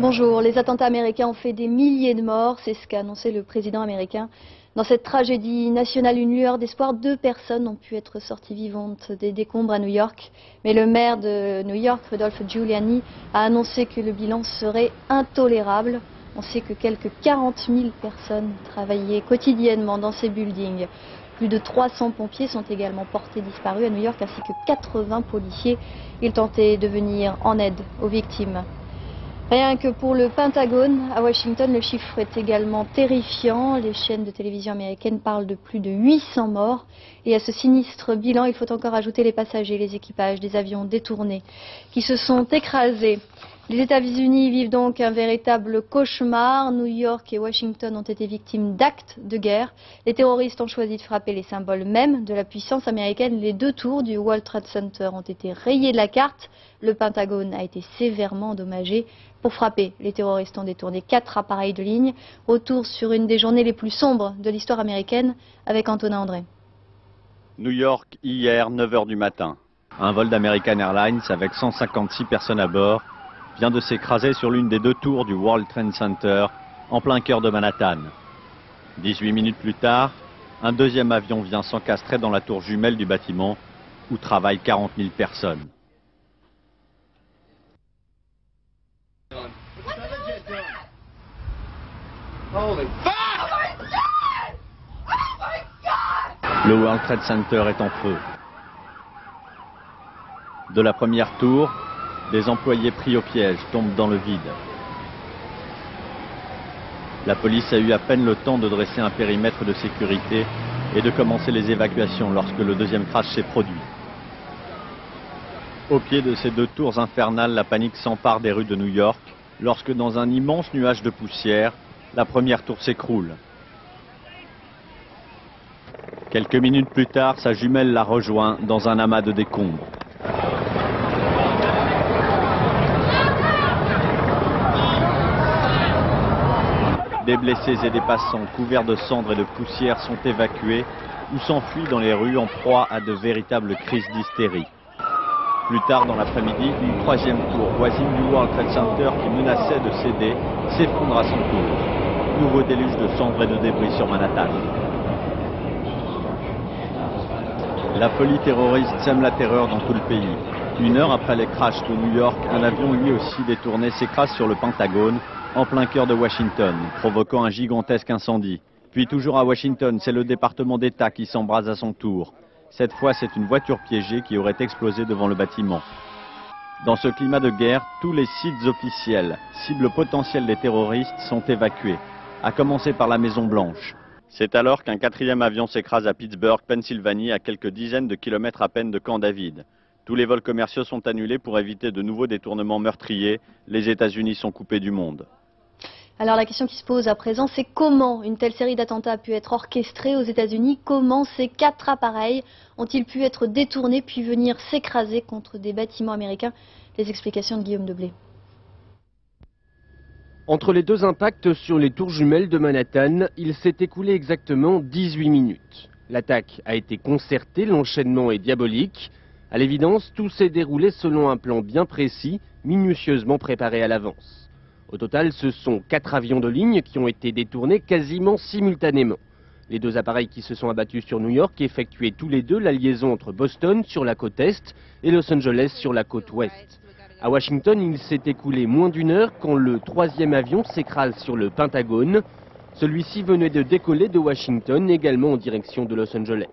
Bonjour, les attentats américains ont fait des milliers de morts, c'est ce qu'a annoncé le président américain. Dans cette tragédie nationale, une lueur d'espoir, 2 personnes ont pu être sorties vivantes des décombres à New York. Mais le maire de New York, Rudolph Giuliani, a annoncé que le bilan serait intolérable. On sait que quelques 40 000 personnes travaillaient quotidiennement dans ces buildings. Plus de 300 pompiers sont également portés disparus à New York, ainsi que 80 policiers. Ils tentaient de venir en aide aux victimes. Rien que pour le Pentagone, à Washington, le chiffre est également terrifiant. Les chaînes de télévision américaines parlent de plus de 800 morts. Et à ce sinistre bilan, il faut encore ajouter les passagers, les équipages des avions détournés qui se sont écrasés. Les États-Unis vivent donc un véritable cauchemar. New York et Washington ont été victimes d'actes de guerre. Les terroristes ont choisi de frapper les symboles mêmes de la puissance américaine. Les 2 tours du World Trade Center ont été rayées de la carte. Le Pentagone a été sévèrement endommagé. Pour frapper, les terroristes ont détourné 4 appareils de ligne. Retour sur une des journées les plus sombres de l'histoire américaine avec Antonin André. New York, hier, 9 h du matin. Un vol d'American Airlines avec 156 personnes à bord vient de s'écraser sur l'une des 2 tours du World Trade Center, en plein cœur de Manhattan. 18 minutes plus tard, un deuxième avion vient s'encastrer dans la tour jumelle du bâtiment, où travaillent 40 000 personnes. Le World Trade Center est en feu. De la première tour, des employés pris au piège tombent dans le vide. La police a eu à peine le temps de dresser un périmètre de sécurité et de commencer les évacuations lorsque le deuxième crash s'est produit. Au pied de ces 2 tours infernales, la panique s'empare des rues de New York lorsque dans un immense nuage de poussière, la première tour s'écroule. Quelques minutes plus tard, sa jumelle la rejoint dans un amas de décombres. Des blessés et des passants couverts de cendres et de poussière sont évacués ou s'enfuient dans les rues en proie à de véritables crises d'hystérie. Plus tard dans l'après-midi, une 3e tour voisine du World Trade Center qui menaçait de céder s'effondre à son tour. Nouveau déluge de cendres et de débris sur Manhattan. La folie terroriste sème la terreur dans tout le pays. 1 heure après les crashs de New York, un avion lui aussi détourné s'écrase sur le Pentagone, en plein cœur de Washington, provoquant un gigantesque incendie. Puis toujours à Washington, c'est le département d'État qui s'embrase à son tour. Cette fois, c'est une voiture piégée qui aurait explosé devant le bâtiment. Dans ce climat de guerre, tous les sites officiels, cibles potentielles des terroristes, sont évacués, à commencer par la Maison Blanche. C'est alors qu'un 4e avion s'écrase à Pittsburgh, Pennsylvanie, à quelques dizaines de kilomètres à peine de Camp David. Tous les vols commerciaux sont annulés pour éviter de nouveaux détournements meurtriers. Les États-Unis sont coupés du monde. Alors la question qui se pose à présent, c'est comment une telle série d'attentats a pu être orchestrée aux États-Unis? Comment ces 4 appareils ont-ils pu être détournés puis venir s'écraser contre des bâtiments américains? Les explications de Guillaume Deblé. Entre les 2 impacts sur les tours jumelles de Manhattan, il s'est écoulé exactement 18 minutes. L'attaque a été concertée, l'enchaînement est diabolique. À l'évidence, tout s'est déroulé selon un plan bien précis, minutieusement préparé à l'avance. Au total, ce sont 4 avions de ligne qui ont été détournés quasiment simultanément. Les 2 appareils qui se sont abattus sur New York effectuaient tous les 2 la liaison entre Boston sur la côte est et Los Angeles sur la côte ouest. À Washington, il s'est écoulé moins d'1 heure quand le 3e avion s'écrase sur le Pentagone. Celui-ci venait de décoller de Washington, également en direction de Los Angeles.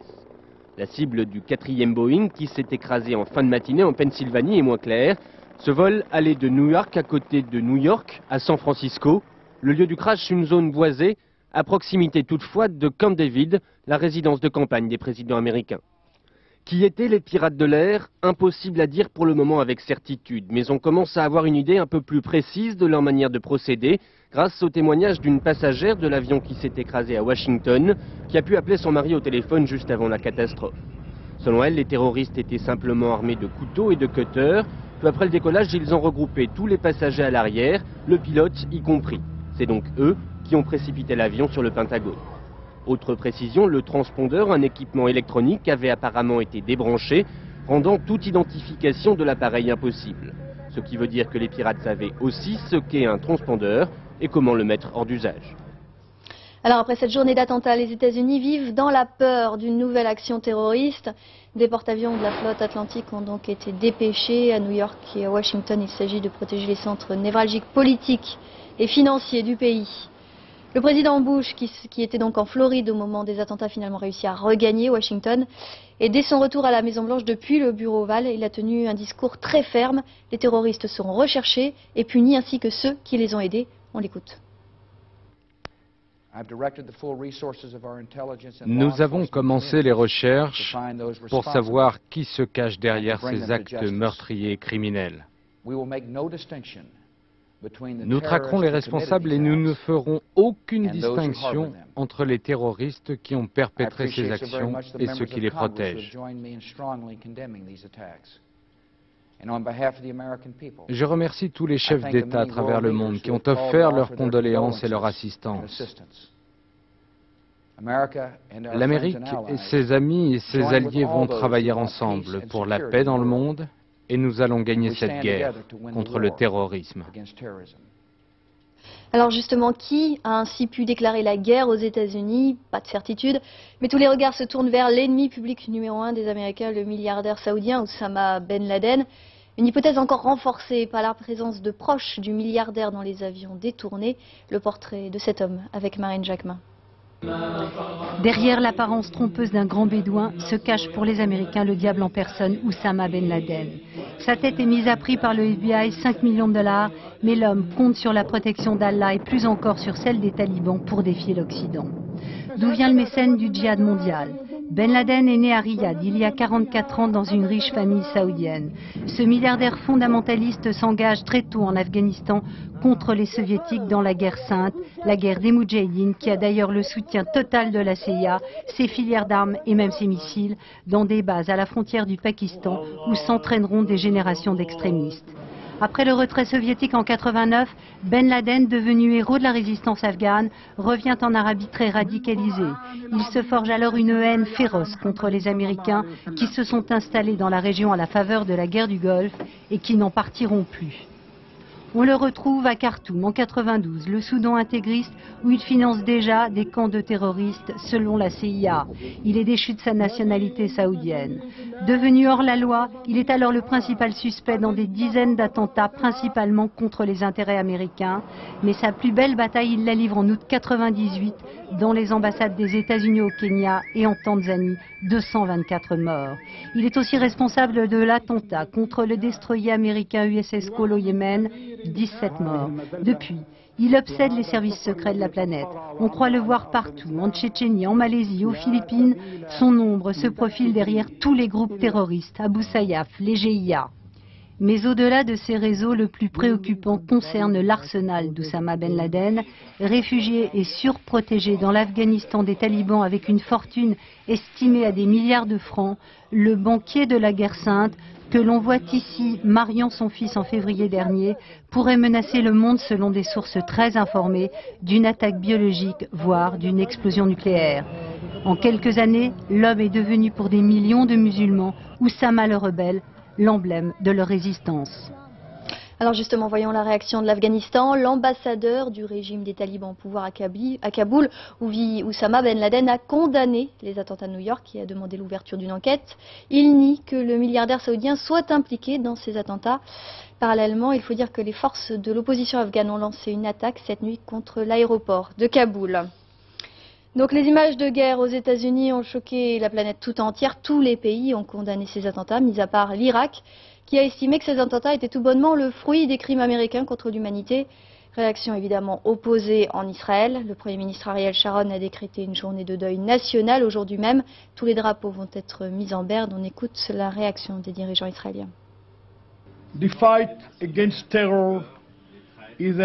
La cible du 4e Boeing qui s'est écrasé en fin de matinée en Pennsylvanie est moins claire. Ce vol allait de New York à côté de New York, à San Francisco. Le lieu du crash, une zone boisée, à proximité toutefois de Camp David, la résidence de campagne des présidents américains. Qui étaient les pirates de l'air? Impossible à dire pour le moment avec certitude, mais on commence à avoir une idée un peu plus précise de leur manière de procéder, grâce au témoignage d'une passagère de l'avion qui s'est écrasé à Washington, qui a pu appeler son mari au téléphone juste avant la catastrophe. Selon elle, les terroristes étaient simplement armés de couteaux et de cutters. Peu après le décollage, ils ont regroupé tous les passagers à l'arrière, le pilote y compris. C'est donc eux qui ont précipité l'avion sur le Pentagone. Autre précision, le transpondeur, un équipement électronique, avait apparemment été débranché, rendant toute identification de l'appareil impossible. ce qui veut dire que les pirates savaient aussi ce qu'est un transpondeur et comment le mettre hors d'usage. Alors après cette journée d'attentats, les États-Unis vivent dans la peur d'une nouvelle action terroriste. Des porte-avions de la flotte atlantique ont donc été dépêchés à New York et à Washington. Il s'agit de protéger les centres névralgiques politiques et financiers du pays. Le président Bush, qui était donc en Floride au moment des attentats, a finalement réussi à regagner Washington. Et dès son retour à la Maison-Blanche depuis le bureau Oval, il a tenu un discours très ferme. Les terroristes seront recherchés et punis ainsi que ceux qui les ont aidés. On l'écoute. Nous avons commencé les recherches pour savoir qui se cache derrière ces actes meurtriers et criminels. Nous traquerons les responsables et nous ne ferons aucune distinction entre les terroristes qui ont perpétré ces actions et ceux qui les protègent. Je remercie tous les chefs d'État à travers le monde qui ont offert leurs condoléances et leur assistance. L'Amérique et ses amis et ses alliés vont travailler ensemble pour la paix dans le monde et nous allons gagner cette guerre contre le terrorisme. Alors justement, qui a ainsi pu déclarer la guerre aux États-Unis? Pas de certitude, mais tous les regards se tournent vers l'ennemi public numéro 1 des Américains, le milliardaire saoudien Oussama Ben Laden. Une hypothèse encore renforcée par la présence de proches du milliardaire dans les avions détournés. Le portrait de cet homme avec Marine Jacquemin. Derrière l'apparence trompeuse d'un grand bédouin se cache pour les Américains le diable en personne, Oussama Ben Laden. Sa tête est mise à prix par le FBI, 5 millions de $, mais l'homme compte sur la protection d'Allah et plus encore sur celle des talibans pour défier l'Occident. D'où vient le mécène du djihad mondial? Ben Laden est né à Riyad il y a 44 ans dans une riche famille saoudienne. Ce milliardaire fondamentaliste s'engage très tôt en Afghanistan contre les soviétiques dans la guerre sainte, la guerre des Moudjahidines, qui a d'ailleurs le soutien total de la CIA, ses filières d'armes et même ses missiles, dans des bases à la frontière du Pakistan où s'entraîneront des générations d'extrémistes. Après le retrait soviétique en 89, Ben Laden, devenu héros de la résistance afghane, revient en Arabie très radicalisé. Il se forge alors une haine féroce contre les Américains qui se sont installés dans la région à la faveur de la guerre du Golfe et qui n'en partiront plus. On le retrouve à Khartoum en 92, le Soudan intégriste, où il finance déjà des camps de terroristes selon la CIA. Il est déchu de sa nationalité saoudienne. Devenu hors la loi, il est alors le principal suspect dans des dizaines d'attentats, principalement contre les intérêts américains. Mais sa plus belle bataille, il la livre en août 98 dans les ambassades des États-Unis au Kenya et en Tanzanie, 224 morts. Il est aussi responsable de l'attentat contre le destroyer américain USS Cole au Yémen, 17 morts. Depuis, il obsède les services secrets de la planète. On croit le voir partout, en Tchétchénie, en Malaisie, aux Philippines. Son ombre se profile derrière tous les groupes terroristes, Abu Sayyaf, les GIA. Mais au-delà de ces réseaux, le plus préoccupant concerne l'arsenal d'Oussama Ben Laden, réfugié et surprotégé dans l'Afghanistan des talibans avec une fortune estimée à des milliards de francs. Le banquier de la guerre sainte, que l'on voit ici mariant son fils en février dernier, pourrait menacer le monde selon des sources très informées d'une attaque biologique, voire d'une explosion nucléaire. En quelques années, l'homme est devenu pour des millions de musulmans, Oussama le rebelle, l'emblème de leur résistance. Alors justement, voyons la réaction de l'Afghanistan. L'ambassadeur du régime des talibans au pouvoir à Kaboul, où vit Oussama Ben Laden, a condamné les attentats de New York et a demandé l'ouverture d'une enquête. Il nie que le milliardaire saoudien soit impliqué dans ces attentats. Parallèlement, il faut dire que les forces de l'opposition afghane ont lancé une attaque cette nuit contre l'aéroport de Kaboul. Donc les images de guerre aux États-Unis ont choqué la planète tout entière. Tous les pays ont condamné ces attentats, mis à part l'Irak, qui a estimé que ces attentats étaient tout bonnement le fruit des crimes américains contre l'humanité. Réaction évidemment opposée en Israël. Le Premier ministre Ariel Sharon a décrété une journée de deuil national aujourd'hui même. Tous les drapeaux vont être mis en berne. On écoute la réaction des dirigeants israéliens.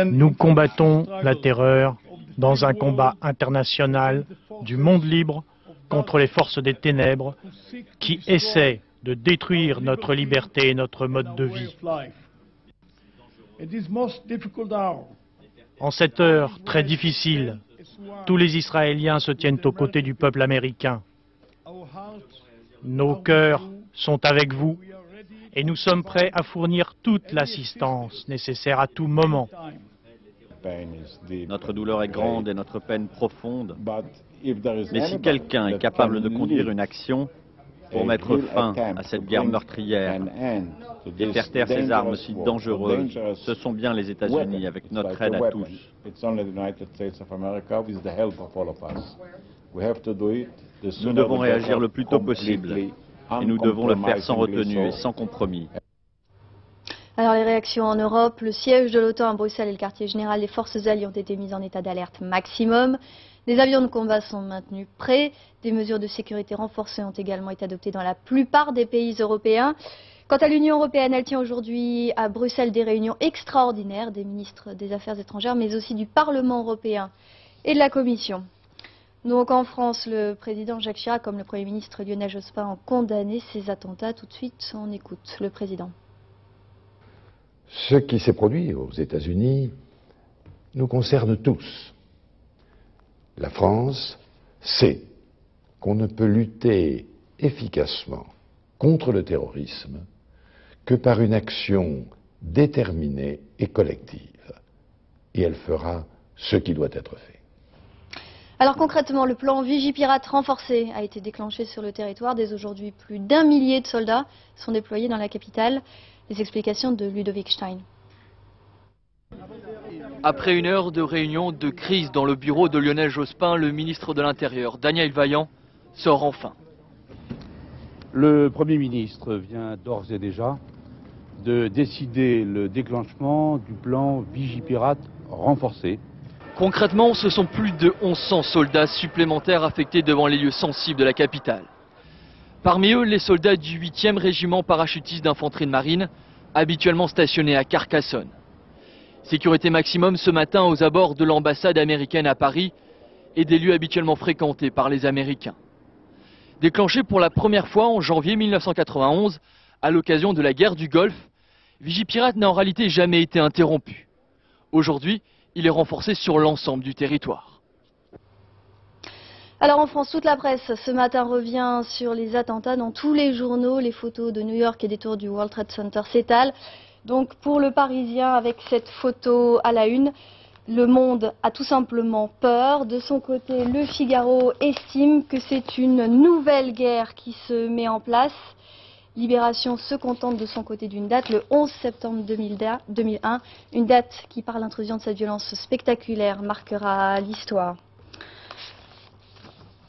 Nous combattons la terreur dans un combat international du monde libre contre les forces des ténèbres qui essaient de détruire notre liberté et notre mode de vie. En cette heure très difficile, tous les Israéliens se tiennent aux côtés du peuple américain. Nos cœurs sont avec vous et nous sommes prêts à fournir toute l'assistance nécessaire à tout moment. Notre douleur est grande et notre peine profonde. Mais si quelqu'un est capable de conduire une action pour mettre fin à cette guerre meurtrière et faire taire ces armes si dangereuses, ce sont bien les États-Unis avec notre aide à tous. Nous devons réagir le plus tôt possible et nous devons le faire sans retenue et sans compromis. Alors les réactions en Europe, le siège de l'OTAN à Bruxelles et le quartier général des forces alliées ont été mis en état d'alerte maximum. Des avions de combat sont maintenus prêts. Des mesures de sécurité renforcées ont également été adoptées dans la plupart des pays européens. Quant à l'Union européenne, elle tient aujourd'hui à Bruxelles des réunions extraordinaires des ministres des Affaires étrangères, mais aussi du Parlement européen et de la Commission. Donc en France, le président Jacques Chirac comme le Premier ministre Lionel Jospin ont condamné ces attentats. Tout de suite, on écoute le président. Ce qui s'est produit aux États-Unis nous concerne tous. La France sait qu'on ne peut lutter efficacement contre le terrorisme que par une action déterminée et collective. Et elle fera ce qui doit être fait. Alors concrètement, le plan Vigipirate renforcé a été déclenché sur le territoire. Dès aujourd'hui, plus d'1 millier de soldats sont déployés dans la capitale. Les explications de Ludovic Stein. Après une heure de réunion de crise dans le bureau de Lionel Jospin, le ministre de l'Intérieur, Daniel Vaillant, sort enfin. Le Premier ministre vient d'ores et déjà de décider le déclenchement du plan Vigipirate renforcé. Concrètement, ce sont plus de 1100 soldats supplémentaires affectés devant les lieux sensibles de la capitale. Parmi eux, les soldats du 8e régiment parachutiste d'infanterie de marine, habituellement stationnés à Carcassonne. Sécurité maximum ce matin aux abords de l'ambassade américaine à Paris et des lieux habituellement fréquentés par les Américains. Déclenché pour la première fois en janvier 1991, à l'occasion de la guerre du Golfe, Vigipirate n'a en réalité jamais été interrompu. Aujourd'hui, il est renforcé sur l'ensemble du territoire. Alors en France, toute la presse ce matin revient sur les attentats dans tous les journaux. Les photos de New York et des tours du World Trade Center s'étalent. Donc pour le Parisien, avec cette photo à la une, le monde a tout simplement peur. De son côté, le Figaro estime que c'est une nouvelle guerre qui se met en place. Libération se contente de son côté d'une date, le 11 septembre 2001, une date qui, par l'intrusion de cette violence spectaculaire, marquera l'histoire.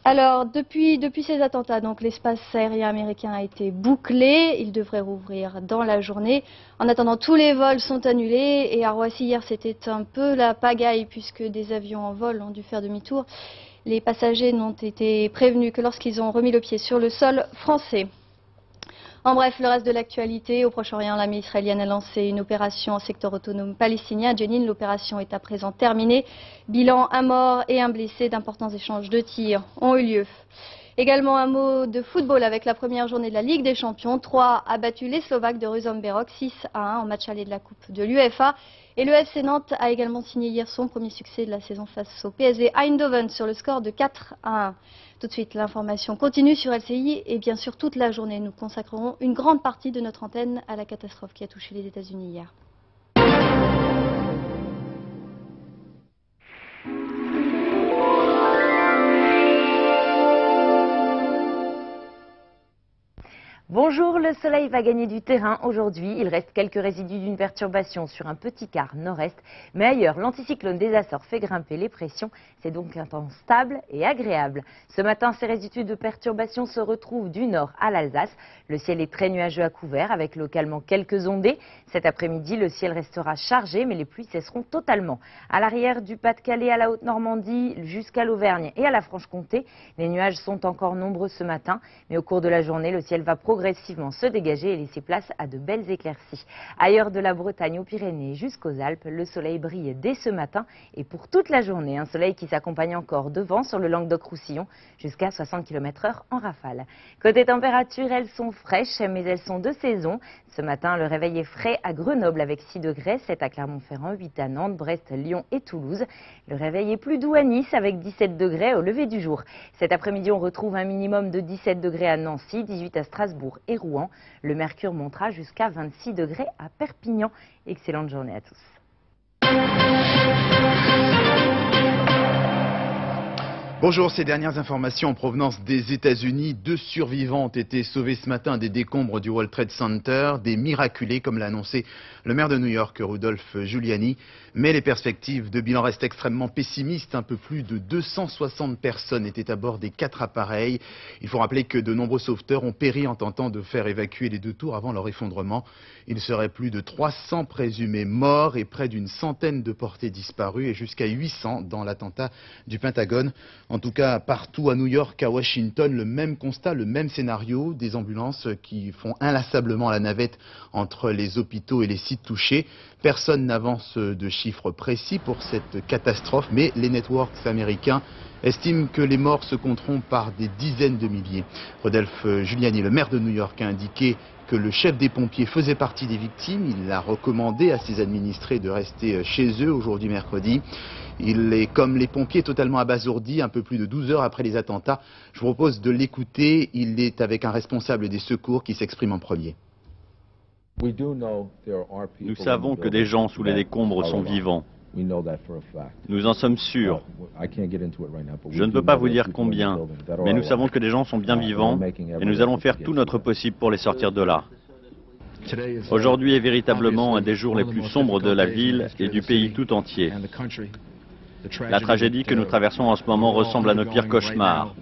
Alors, depuis ces attentats, donc l'espace aérien américain a été bouclé. Il devrait rouvrir dans la journée. En attendant, tous les vols sont annulés. Et à Roissy, hier, c'était un peu la pagaille puisque des avions en vol ont dû faire demi-tour. Les passagers n'ont été prévenus que lorsqu'ils ont remis le pied sur le sol français. En bref, le reste de l'actualité, au Proche-Orient, l'armée israélienne a lancé une opération en secteur autonome palestinien. À Jenin, l'opération est à présent terminée. Bilan, un mort et un blessé. D'importants échanges de tirs ont eu lieu. Également un mot de football avec la première journée de la Ligue des Champions. 3 a battu les Slovaques de Ružomberok 6-1 en match aller de la Coupe de l'UEFA. Et le FC Nantes a également signé hier son premier succès de la saison face au PSV Eindhoven sur le score de 4-1. Tout de suite, l'information continue sur LCI et bien sûr toute la journée. Nous consacrerons une grande partie de notre antenne à la catastrophe qui a touché les États-Unis hier. Bonjour, le soleil va gagner du terrain aujourd'hui. Il reste quelques résidus d'une perturbation sur un petit quart nord-est. Mais ailleurs, l'anticyclone des Açores fait grimper les pressions. C'est donc un temps stable et agréable. Ce matin, ces résidus de perturbation se retrouvent du nord à l'Alsace. Le ciel est très nuageux à couvert avec localement quelques ondées. Cet après-midi, le ciel restera chargé mais les pluies cesseront totalement. À l'arrière du Pas-de-Calais à la Haute-Normandie jusqu'à l'Auvergne et à la Franche-Comté, les nuages sont encore nombreux ce matin. Mais au cours de la journée, le ciel va progressivement se dégager et laisser place à de belles éclaircies. Ailleurs de la Bretagne aux Pyrénées jusqu'aux Alpes, le soleil brille dès ce matin et pour toute la journée. Un soleil qui s'accompagne encore de vent sur le Languedoc-Roussillon jusqu'à 60 km/h en rafale. Côté température, elles sont fraîches mais elles sont de saison. Ce matin, le réveil est frais à Grenoble avec 6 degrés, 7 à Clermont-Ferrand, 8 à Nantes, Brest, Lyon et Toulouse. Le réveil est plus doux à Nice avec 17 degrés au lever du jour. Cet après-midi, on retrouve un minimum de 17 degrés à Nancy, 18 à Strasbourg. Cherbourg et Rouen. Le mercure montera jusqu'à 26 degrés à Perpignan. Excellente journée à tous. Bonjour, ces dernières informations en provenance des États-Unis. 2 survivants ont été sauvés ce matin des décombres du World Trade Center, des miraculés comme l'a annoncé le maire de New York, Rudolph Giuliani. Mais les perspectives de bilan restent extrêmement pessimistes. Un peu plus de 260 personnes étaient à bord des 4 appareils. Il faut rappeler que de nombreux sauveteurs ont péri en tentant de faire évacuer les 2 tours avant leur effondrement. Il serait plus de 300 présumés morts et près d'une centaine de portés disparus et jusqu'à 800 dans l'attentat du Pentagone. En tout cas, partout à New York, à Washington, le même constat, le même scénario, des ambulances qui font inlassablement la navette entre les hôpitaux et les sites touchés. Personne n'avance de chiffres précis pour cette catastrophe, mais les networks américains estiment que les morts se compteront par des dizaines de milliers. Rudolph Giuliani, le maire de New York, a indiqué que le chef des pompiers faisait partie des victimes. Il a recommandé à ses administrés de rester chez eux aujourd'hui mercredi. Il est comme les pompiers totalement abasourdi un peu plus de 12 heures après les attentats. Je vous propose de l'écouter. Il est avec un responsable des secours qui s'exprime en premier. Nous savons que des gens sous les décombres sont vivants. Nous en sommes sûrs. Je ne peux pas vous dire combien, mais nous savons que des gens sont bien vivants et nous allons faire tout notre possible pour les sortir de là. Aujourd'hui est véritablement un des jours les plus sombres de la ville et du pays tout entier. La tragédie que nous traversons en ce moment ressemble à nos pires cauchemars,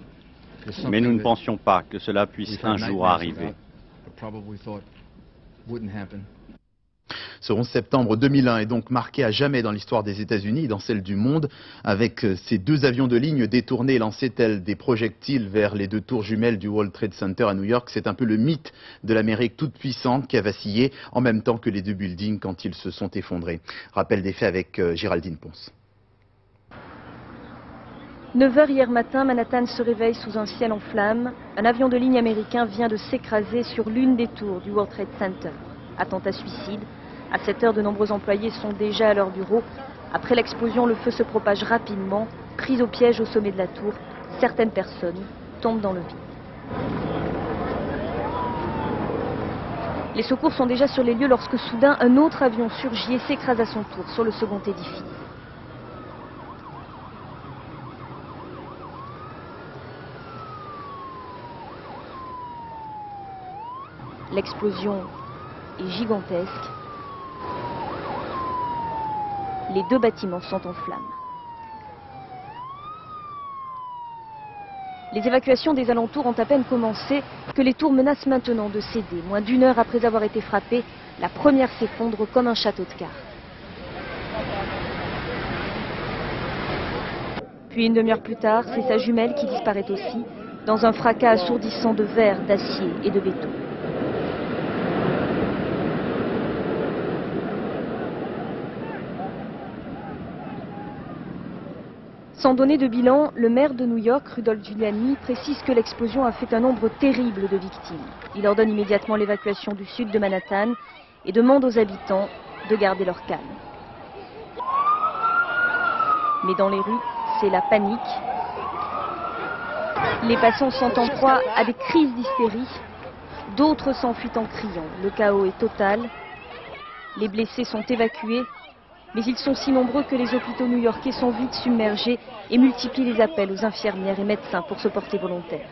mais nous ne pensions pas que cela puisse un jour arriver. Ce 11 septembre 2001 est donc marqué à jamais dans l'histoire des États-Unis et dans celle du monde, avec ces 2 avions de ligne détournés et lancés tels des projectiles vers les 2 tours jumelles du World Trade Center à New York. C'est un peu le mythe de l'Amérique toute puissante qui a vacillé en même temps que les 2 buildings quand ils se sont effondrés. Rappel des faits avec Géraldine Ponce. 9 h hier matin, Manhattan se réveille sous un ciel en flammes. Un avion de ligne américain vient de s'écraser sur l'une des tours du World Trade Center. Attentat suicide. À 7 h, de nombreux employés sont déjà à leur bureau. Après l'explosion, le feu se propage rapidement. Pris au piège au sommet de la tour, certaines personnes tombent dans le vide. Les secours sont déjà sur les lieux lorsque soudain un autre avion surgit et s'écrase à son tour sur le second édifice. L'explosion est gigantesque. Les 2 bâtiments sont en flammes. Les évacuations des alentours ont à peine commencé que les tours menacent maintenant de céder. Moins d'1 heure après avoir été frappée, la première s'effondre comme un château de cartes. Puis une demi-heure plus tard, c'est sa jumelle qui disparaît aussi, dans un fracas assourdissant de verre, d'acier et de béton. Sans donner de bilan, le maire de New York, Rudolph Giuliani, précise que l'explosion a fait un nombre terrible de victimes. Il ordonne immédiatement l'évacuation du sud de Manhattan et demande aux habitants de garder leur calme. Mais dans les rues, c'est la panique. Les passants sont en proie à des crises d'hystérie. D'autres s'enfuient en criant. Le chaos est total. Les blessés sont évacués. Mais ils sont si nombreux que les hôpitaux new-yorkais sont vite submergés et multiplient les appels aux infirmières et médecins pour se porter volontaires.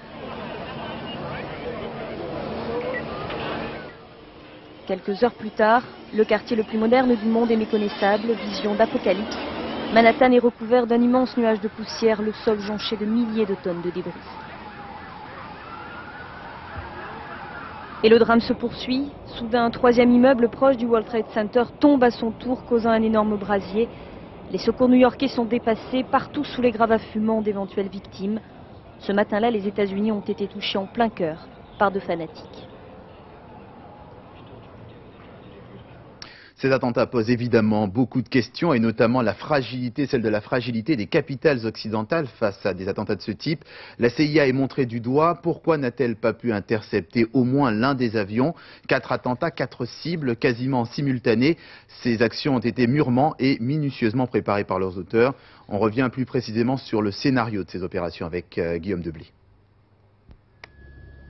Quelques heures plus tard, le quartier le plus moderne du monde est méconnaissable, vision d'apocalypse. Manhattan est recouvert d'un immense nuage de poussière, le sol jonché de milliers de tonnes de débris. Et le drame se poursuit. Soudain, un 3e immeuble proche du World Trade Center tombe à son tour, causant un énorme brasier. Les secours new-yorkais sont dépassés, partout sous les gravats fumants d'éventuelles victimes. Ce matin-là, les États-Unis ont été touchés en plein cœur par 2 fanatiques. Ces attentats posent évidemment beaucoup de questions et notamment celle de la fragilité des capitales occidentales face à des attentats de ce type. La CIA est montrée du doigt. Pourquoi n'a-t-elle pas pu intercepter au moins l'un des avions? 4 attentats, 4 cibles quasiment simultanées. Ces actions ont été mûrement et minutieusement préparées par leurs auteurs. On revient plus précisément sur le scénario de ces opérations avec Guillaume Debly.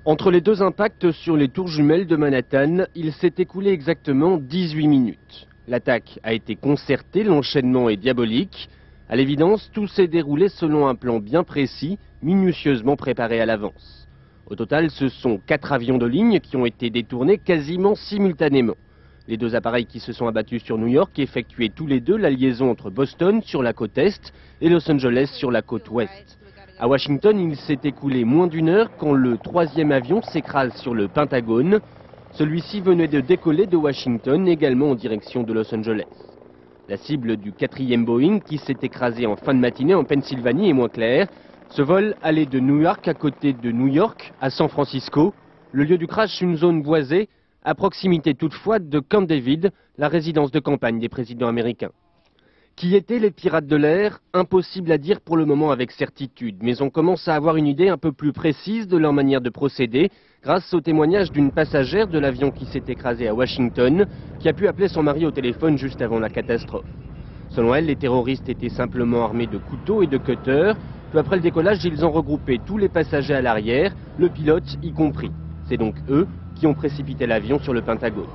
Entre les deux impacts sur les tours jumelles de Manhattan, il s'est écoulé exactement 18 minutes. L'attaque a été concertée, l'enchaînement est diabolique. À l'évidence, tout s'est déroulé selon un plan bien précis, minutieusement préparé à l'avance. Au total, ce sont 4 avions de ligne qui ont été détournés quasiment simultanément. Les deux appareils qui se sont abattus sur New York effectuaient tous les deux la liaison entre Boston sur la côte est et Los Angeles sur la côte ouest. À Washington, il s'est écoulé moins d'1 heure quand le 3e avion s'écrase sur le Pentagone. Celui-ci venait de décoller de Washington, également en direction de Los Angeles. La cible du 4e Boeing, qui s'est écrasé en fin de matinée en Pennsylvanie, est moins claire. Ce vol allait de New York à côté de New York, à San Francisco. Le lieu du crash, une zone boisée, à proximité toutefois de Camp David, la résidence de campagne des présidents américains. Qui étaient les pirates de l'air? Impossible à dire pour le moment avec certitude, mais on commence à avoir une idée un peu plus précise de leur manière de procéder, grâce au témoignage d'une passagère de l'avion qui s'est écrasé à Washington, qui a pu appeler son mari au téléphone juste avant la catastrophe. Selon elle, les terroristes étaient simplement armés de couteaux et de cutters. Peu après le décollage, ils ont regroupé tous les passagers à l'arrière, le pilote y compris. C'est donc eux qui ont précipité l'avion sur le Pentagone.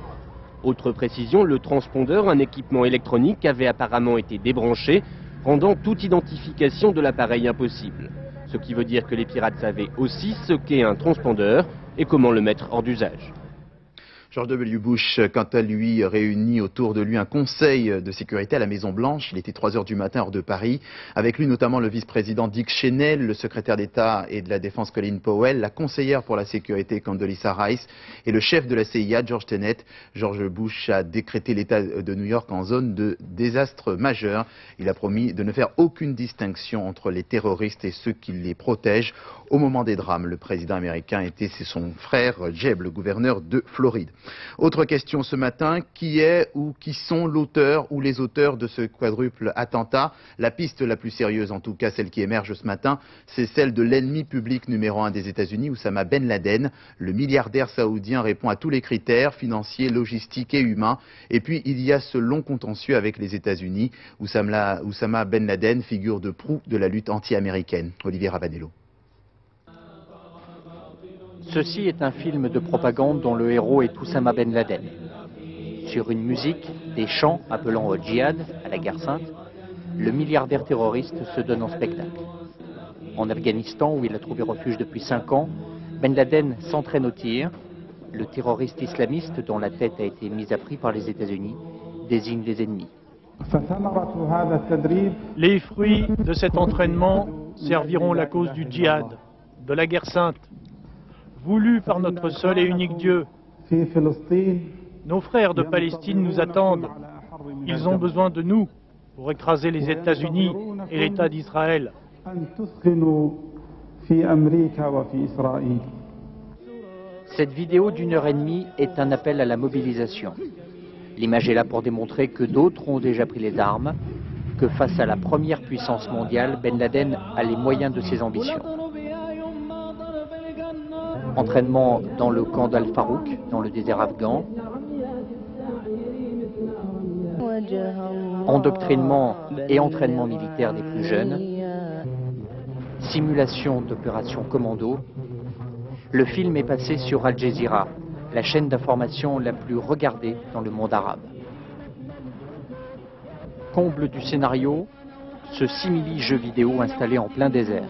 Autre précision, le transpondeur, un équipement électronique, avait apparemment été débranché, rendant toute identification de l'appareil impossible. Ce qui veut dire que les pirates savaient aussi ce qu'est un transpondeur et comment le mettre hors d'usage. George W. Bush, quant à lui, réunit autour de lui un conseil de sécurité à la Maison-Blanche. Il était 3 heures du matin, heure de Paris. Avec lui notamment le vice-président Dick Cheney, le secrétaire d'État et de la Défense Colin Powell, la conseillère pour la sécurité Condoleezza Rice et le chef de la CIA, George Tenet. George Bush a décrété l'État de New York en zone de désastre majeur. Il a promis de ne faire aucune distinction entre les terroristes et ceux qui les protègent. Au moment des drames, le président américain était son frère Jeb, le gouverneur de Floride. Autre question ce matin, qui est ou qui sont l'auteur ou les auteurs de ce quadruple attentat? La piste la plus sérieuse, en tout cas celle qui émerge ce matin, c'est celle de l'ennemi public numéro 1 des États-Unis, Oussama Ben Laden. Le milliardaire saoudien répond à tous les critères financiers, logistiques et humains. Et puis il y a ce long contentieux avec les États-Unis. Oussama Ben Laden, figure de proue de la lutte anti-américaine. Olivier Ravanello. Ceci est un film de propagande dont le héros est Oussama Ben Laden. Sur une musique, des chants appelant au djihad, à la guerre sainte, le milliardaire terroriste se donne en spectacle. En Afghanistan, où il a trouvé refuge depuis 5 ans, Ben Laden s'entraîne au tir. Le terroriste islamiste, dont la tête a été mise à prix par les États-Unis, désigne les ennemis. Les fruits de cet entraînement serviront la cause du djihad, de la guerre sainte, voulu par notre seul et unique Dieu. Nos frères de Palestine nous attendent. Ils ont besoin de nous pour écraser les États-Unis et l'État d'Israël. Cette vidéo d'1 heure et demie est un appel à la mobilisation. L'image est là pour démontrer que d'autres ont déjà pris les armes, que face à la première puissance mondiale, Ben Laden a les moyens de ses ambitions. Entraînement dans le camp d'Al-Farouk, dans le désert afghan. Endoctrinement et entraînement militaire des plus jeunes. Simulation d'opération commando. Le film est passé sur Al Jazeera, la chaîne d'information la plus regardée dans le monde arabe. Comble du scénario, ce simili-jeu vidéo installé en plein désert.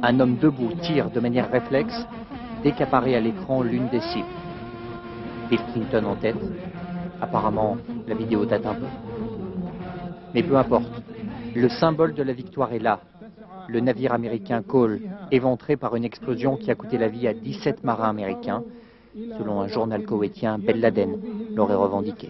Un homme debout tire de manière réflexe dès qu'apparaît à l'écran l'une des cibles. Bill Clinton en tête. Apparemment, la vidéo date un peu. Mais peu importe, le symbole de la victoire est là. Le navire américain Cole, éventré par une explosion qui a coûté la vie à 17 marins américains. Selon un journal koweïtien, Ben Laden l'aurait revendiqué.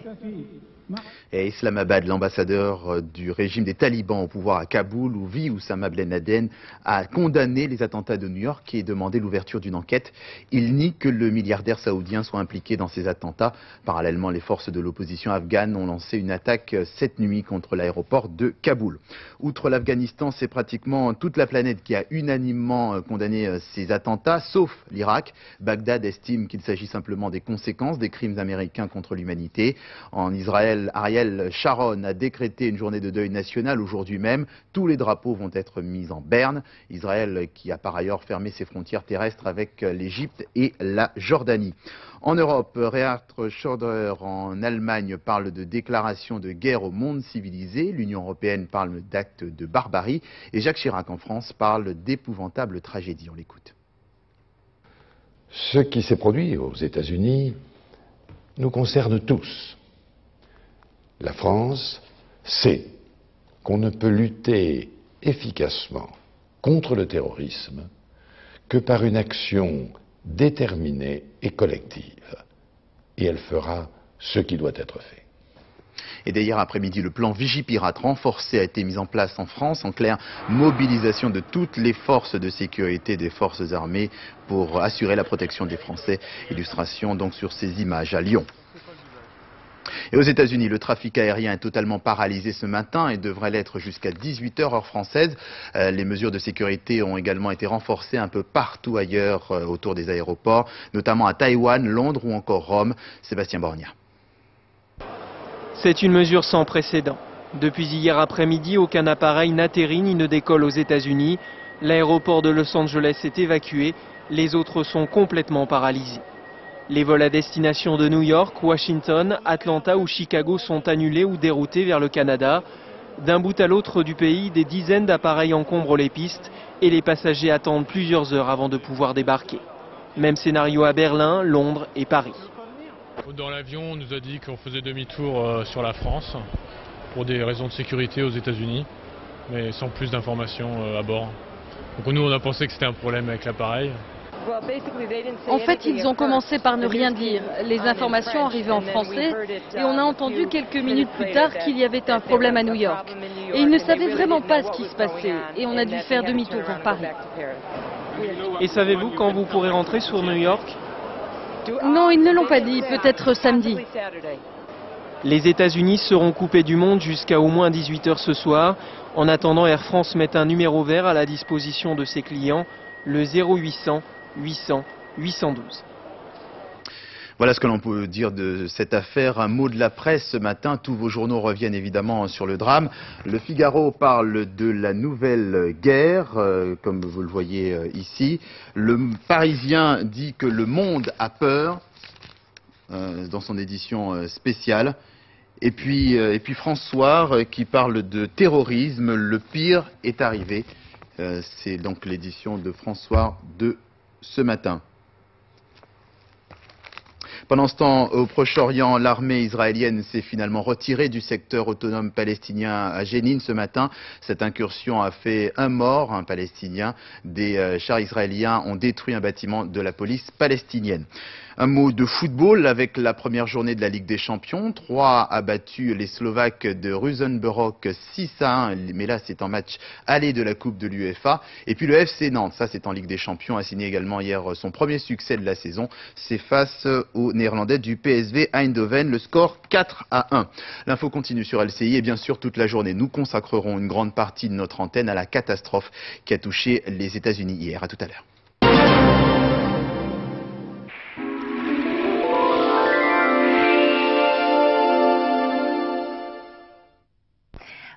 Et Islamabad, l'ambassadeur du régime des talibans au pouvoir à Kaboul, où vit Oussama Ben Laden, a condamné les attentats de New York et demandé l'ouverture d'une enquête. Il nie que le milliardaire saoudien soit impliqué dans ces attentats. Parallèlement, les forces de l'opposition afghane ont lancé une attaque cette nuit contre l'aéroport de Kaboul. Outre l'Afghanistan, c'est pratiquement toute la planète qui a unanimement condamné ces attentats, sauf l'Irak. Bagdad estime qu'il s'agit simplement des conséquences des crimes américains contre l'humanité. En Israël, Ariel Sharon a décrété une journée de deuil national aujourd'hui même. Tous les drapeaux vont être mis en berne. Israël qui a par ailleurs fermé ses frontières terrestres avec l'Égypte et la Jordanie. En Europe, Gerhard Schröder en Allemagne parle de déclaration de guerre au monde civilisé. L'Union européenne parle d'actes de barbarie. Et Jacques Chirac en France parle d'épouvantables tragédies. On l'écoute. Ce qui s'est produit aux États-Unis nous concerne tous. La France sait qu'on ne peut lutter efficacement contre le terrorisme que par une action déterminée et collective. Et elle fera ce qui doit être fait. Et dès hier après-midi, le plan Vigipirate renforcé a été mis en place en France. En clair, mobilisation de toutes les forces de sécurité des forces armées pour assurer la protection des Français. Illustration donc sur ces images à Lyon. Et aux États-Unis, le trafic aérien est totalement paralysé ce matin et devrait l'être jusqu'à 18h heure française. Les mesures de sécurité ont également été renforcées un peu partout ailleurs autour des aéroports, notamment à Taïwan, Londres ou encore Rome. Sébastien Borgna. C'est une mesure sans précédent. Depuis hier après-midi, aucun appareil n'atterrit ni ne décolle aux États-Unis. L'aéroport de Los Angeles est évacué, les autres sont complètement paralysés. Les vols à destination de New York, Washington, Atlanta ou Chicago sont annulés ou déroutés vers le Canada. D'un bout à l'autre du pays, des dizaines d'appareils encombrent les pistes et les passagers attendent plusieurs heures avant de pouvoir débarquer. Même scénario à Berlin, Londres et Paris. Dans l'avion, on nous a dit qu'on faisait demi-tour sur la France pour des raisons de sécurité aux États-Unis, mais sans plus d'informations à bord. Donc nous, on a pensé que c'était un problème avec l'appareil. En fait, ils ont commencé par ne rien dire. Les informations arrivaient en français et on a entendu quelques minutes plus tard qu'il y avait un problème à New York. Et ils ne savaient vraiment pas ce qui se passait et on a dû faire demi-tour pour Paris. Et savez-vous quand vous pourrez rentrer sur New York ? Non, ils ne l'ont pas dit, peut-être samedi. Les États-Unis seront coupés du monde jusqu'à au moins 18h ce soir. En attendant, Air France met un numéro vert à la disposition de ses clients, le 0800 800 812. Voilà ce que l'on peut dire de cette affaire. Un mot de la presse ce matin. Tous vos journaux reviennent évidemment sur le drame. Le Figaro parle de la nouvelle guerre, comme vous le voyez ici. Le Parisien dit que le monde a peur, dans son édition spéciale. Et puis François qui parle de terrorisme. Le pire est arrivé. C'est donc l'édition de François de ce matin. Pendant ce temps, au Proche-Orient, l'armée israélienne s'est finalement retirée du secteur autonome palestinien à Jénine ce matin. Cette incursion a fait un mort, un Palestinien. Des chars israéliens ont détruit un bâtiment de la police palestinienne. Un mot de football avec la première journée de la Ligue des Champions. 3 a battu les Slovaques de Ružomberok 6-1, mais là c'est en match aller de la Coupe de l'UEFA. Et puis le FC Nantes, ça c'est en Ligue des Champions, a signé également hier son premier succès de la saison. C'est face aux Néerlandais du PSV Eindhoven, le score 4-1. L'info continue sur LCI et bien sûr toute la journée. Nous consacrerons une grande partie de notre antenne à la catastrophe qui a touché les États-Unis hier. À tout à l'heure.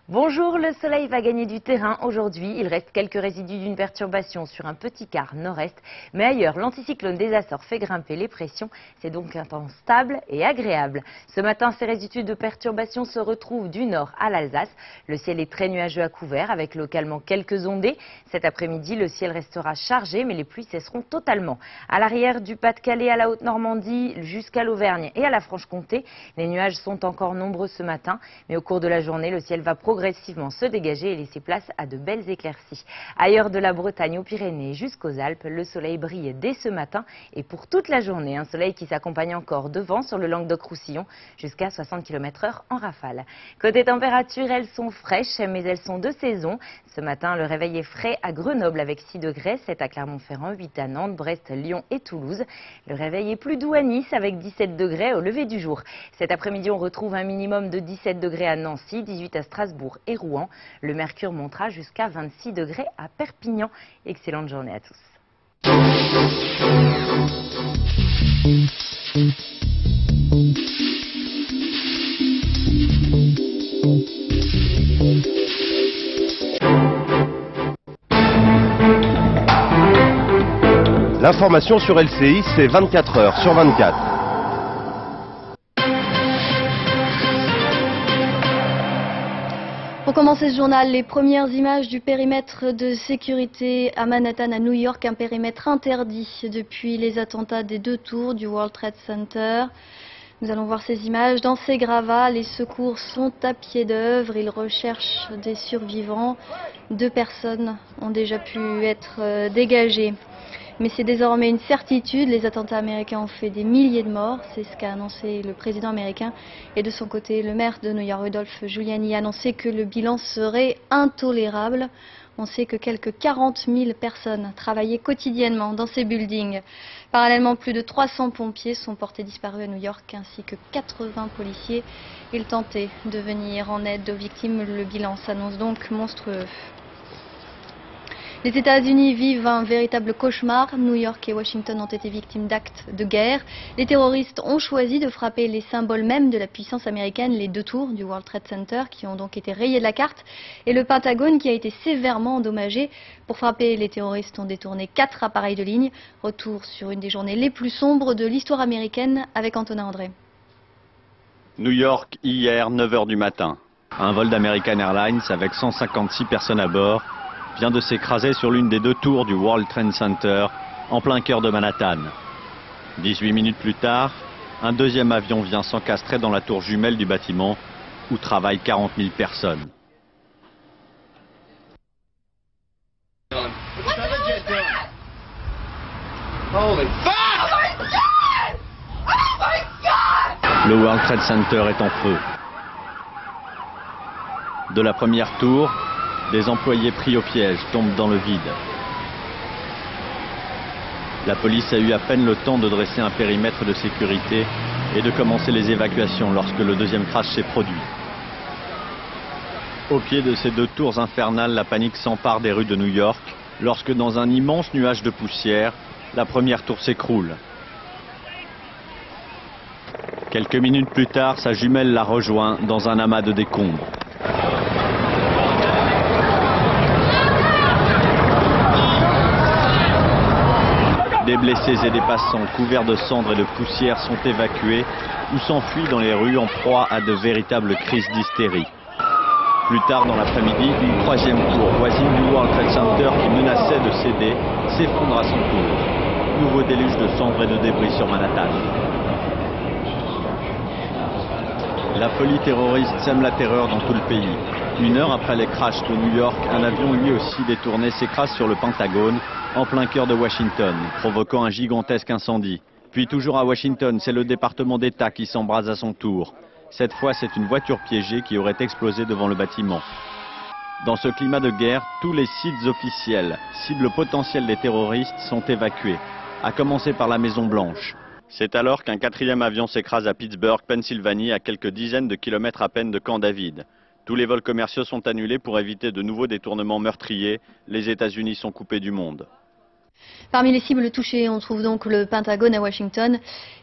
Bonjour, le soleil va gagner du terrain aujourd'hui. Il reste quelques résidus d'une perturbation sur un petit quart nord-est. Mais ailleurs, l'anticyclone des Açores fait grimper les pressions. C'est donc un temps stable et agréable. Ce matin, ces résidus de perturbation se retrouvent du nord à l'Alsace. Le ciel est très nuageux à couvert avec localement quelques ondées. Cet après-midi, le ciel restera chargé mais les pluies cesseront totalement. À l'arrière du Pas-de-Calais à la Haute-Normandie jusqu'à l'Auvergne et à la Franche-Comté, les nuages sont encore nombreux ce matin. Mais au cours de la journée, le ciel va progressivement se dégager et laisser place à de belles éclaircies. Ailleurs de la Bretagne aux Pyrénées jusqu'aux Alpes, le soleil brille dès ce matin et pour toute la journée. Un soleil qui s'accompagne encore de vent sur le Languedoc-Roussillon jusqu'à 60 km/h en rafale. Côté température, elles sont fraîches mais elles sont de saison. Ce matin, le réveil est frais à Grenoble avec 6 degrés, 7 à Clermont-Ferrand, 8 à Nantes, Brest, Lyon et Toulouse. Le réveil est plus doux à Nice avec 17 degrés au lever du jour. Cet après-midi, on retrouve un minimum de 17 degrés à Nancy, 18 à Strasbourg et Rouen. Le mercure montera jusqu'à 26 degrés à Perpignan. Excellente journée à tous. L'information sur LCI, c'est 24 heures sur 24. Pour commencer ce journal, les premières images du périmètre de sécurité à Manhattan, à New York, un périmètre interdit depuis les attentats des 2 tours du World Trade Center. Nous allons voir ces images. Dans ces gravats, les secours sont à pied d'œuvre. Ils recherchent des survivants. 2 personnes ont déjà pu être dégagées. Mais c'est désormais une certitude, les attentats américains ont fait des milliers de morts, c'est ce qu'a annoncé le président américain. Et de son côté, le maire de New York, Rudolph Giuliani, a annoncé que le bilan serait intolérable. On sait que quelques 40 000 personnes travaillaient quotidiennement dans ces buildings. Parallèlement, plus de 300 pompiers sont portés disparus à New York, ainsi que 80 policiers. Ils tentaient de venir en aide aux victimes. Le bilan s'annonce donc monstrueux. Les États-Unis vivent un véritable cauchemar. New York et Washington ont été victimes d'actes de guerre. Les terroristes ont choisi de frapper les symboles même de la puissance américaine, les 2 tours du World Trade Center, qui ont donc été rayées de la carte, et le Pentagone qui a été sévèrement endommagé. Pour frapper, les terroristes ont détourné 4 appareils de ligne. Retour sur une des journées les plus sombres de l'histoire américaine avec Antonin André. New York, hier, 9 h du matin. Un vol d'American Airlines avec 156 personnes à bord vient de s'écraser sur l'une des 2 tours du World Trade Center, en plein cœur de Manhattan. 18 minutes plus tard, un deuxième avion vient s'encastrer dans la tour jumelle du bâtiment, où travaillent 40 000 personnes. Le World Trade Center est en feu. De la première tour, des employés pris au piège tombent dans le vide. La police a eu à peine le temps de dresser un périmètre de sécurité et de commencer les évacuations lorsque le deuxième crash s'est produit. Au pied de ces 2 tours infernales, la panique s'empare des rues de New York lorsque dans un immense nuage de poussière, la première tour s'écroule. Quelques minutes plus tard, sa jumelle la rejoint dans un amas de décombres. Des blessés et des passants couverts de cendres et de poussière sont évacués ou s'enfuient dans les rues en proie à de véritables crises d'hystérie. Plus tard dans l'après-midi, une 3e tour voisine du World Trade Center qui menaçait de céder s'effondre à son tour. Nouveau déluge de cendres et de débris sur Manhattan. La folie terroriste sème la terreur dans tout le pays. 1 heure après les crashs de New York, un avion lui aussi détourné s'écrase sur le Pentagone, en plein cœur de Washington, provoquant un gigantesque incendie. Puis toujours à Washington, c'est le département d'État qui s'embrase à son tour. Cette fois, c'est une voiture piégée qui aurait explosé devant le bâtiment. Dans ce climat de guerre, tous les sites officiels, cibles potentielles des terroristes, sont évacués, à commencer par la Maison Blanche. C'est alors qu'un 4e avion s'écrase à Pittsburgh, Pennsylvanie, à quelques dizaines de kilomètres à peine de Camp David. Tous les vols commerciaux sont annulés pour éviter de nouveaux détournements meurtriers. Les États-Unis sont coupés du monde. Parmi les cibles touchées, on trouve donc le Pentagone à Washington.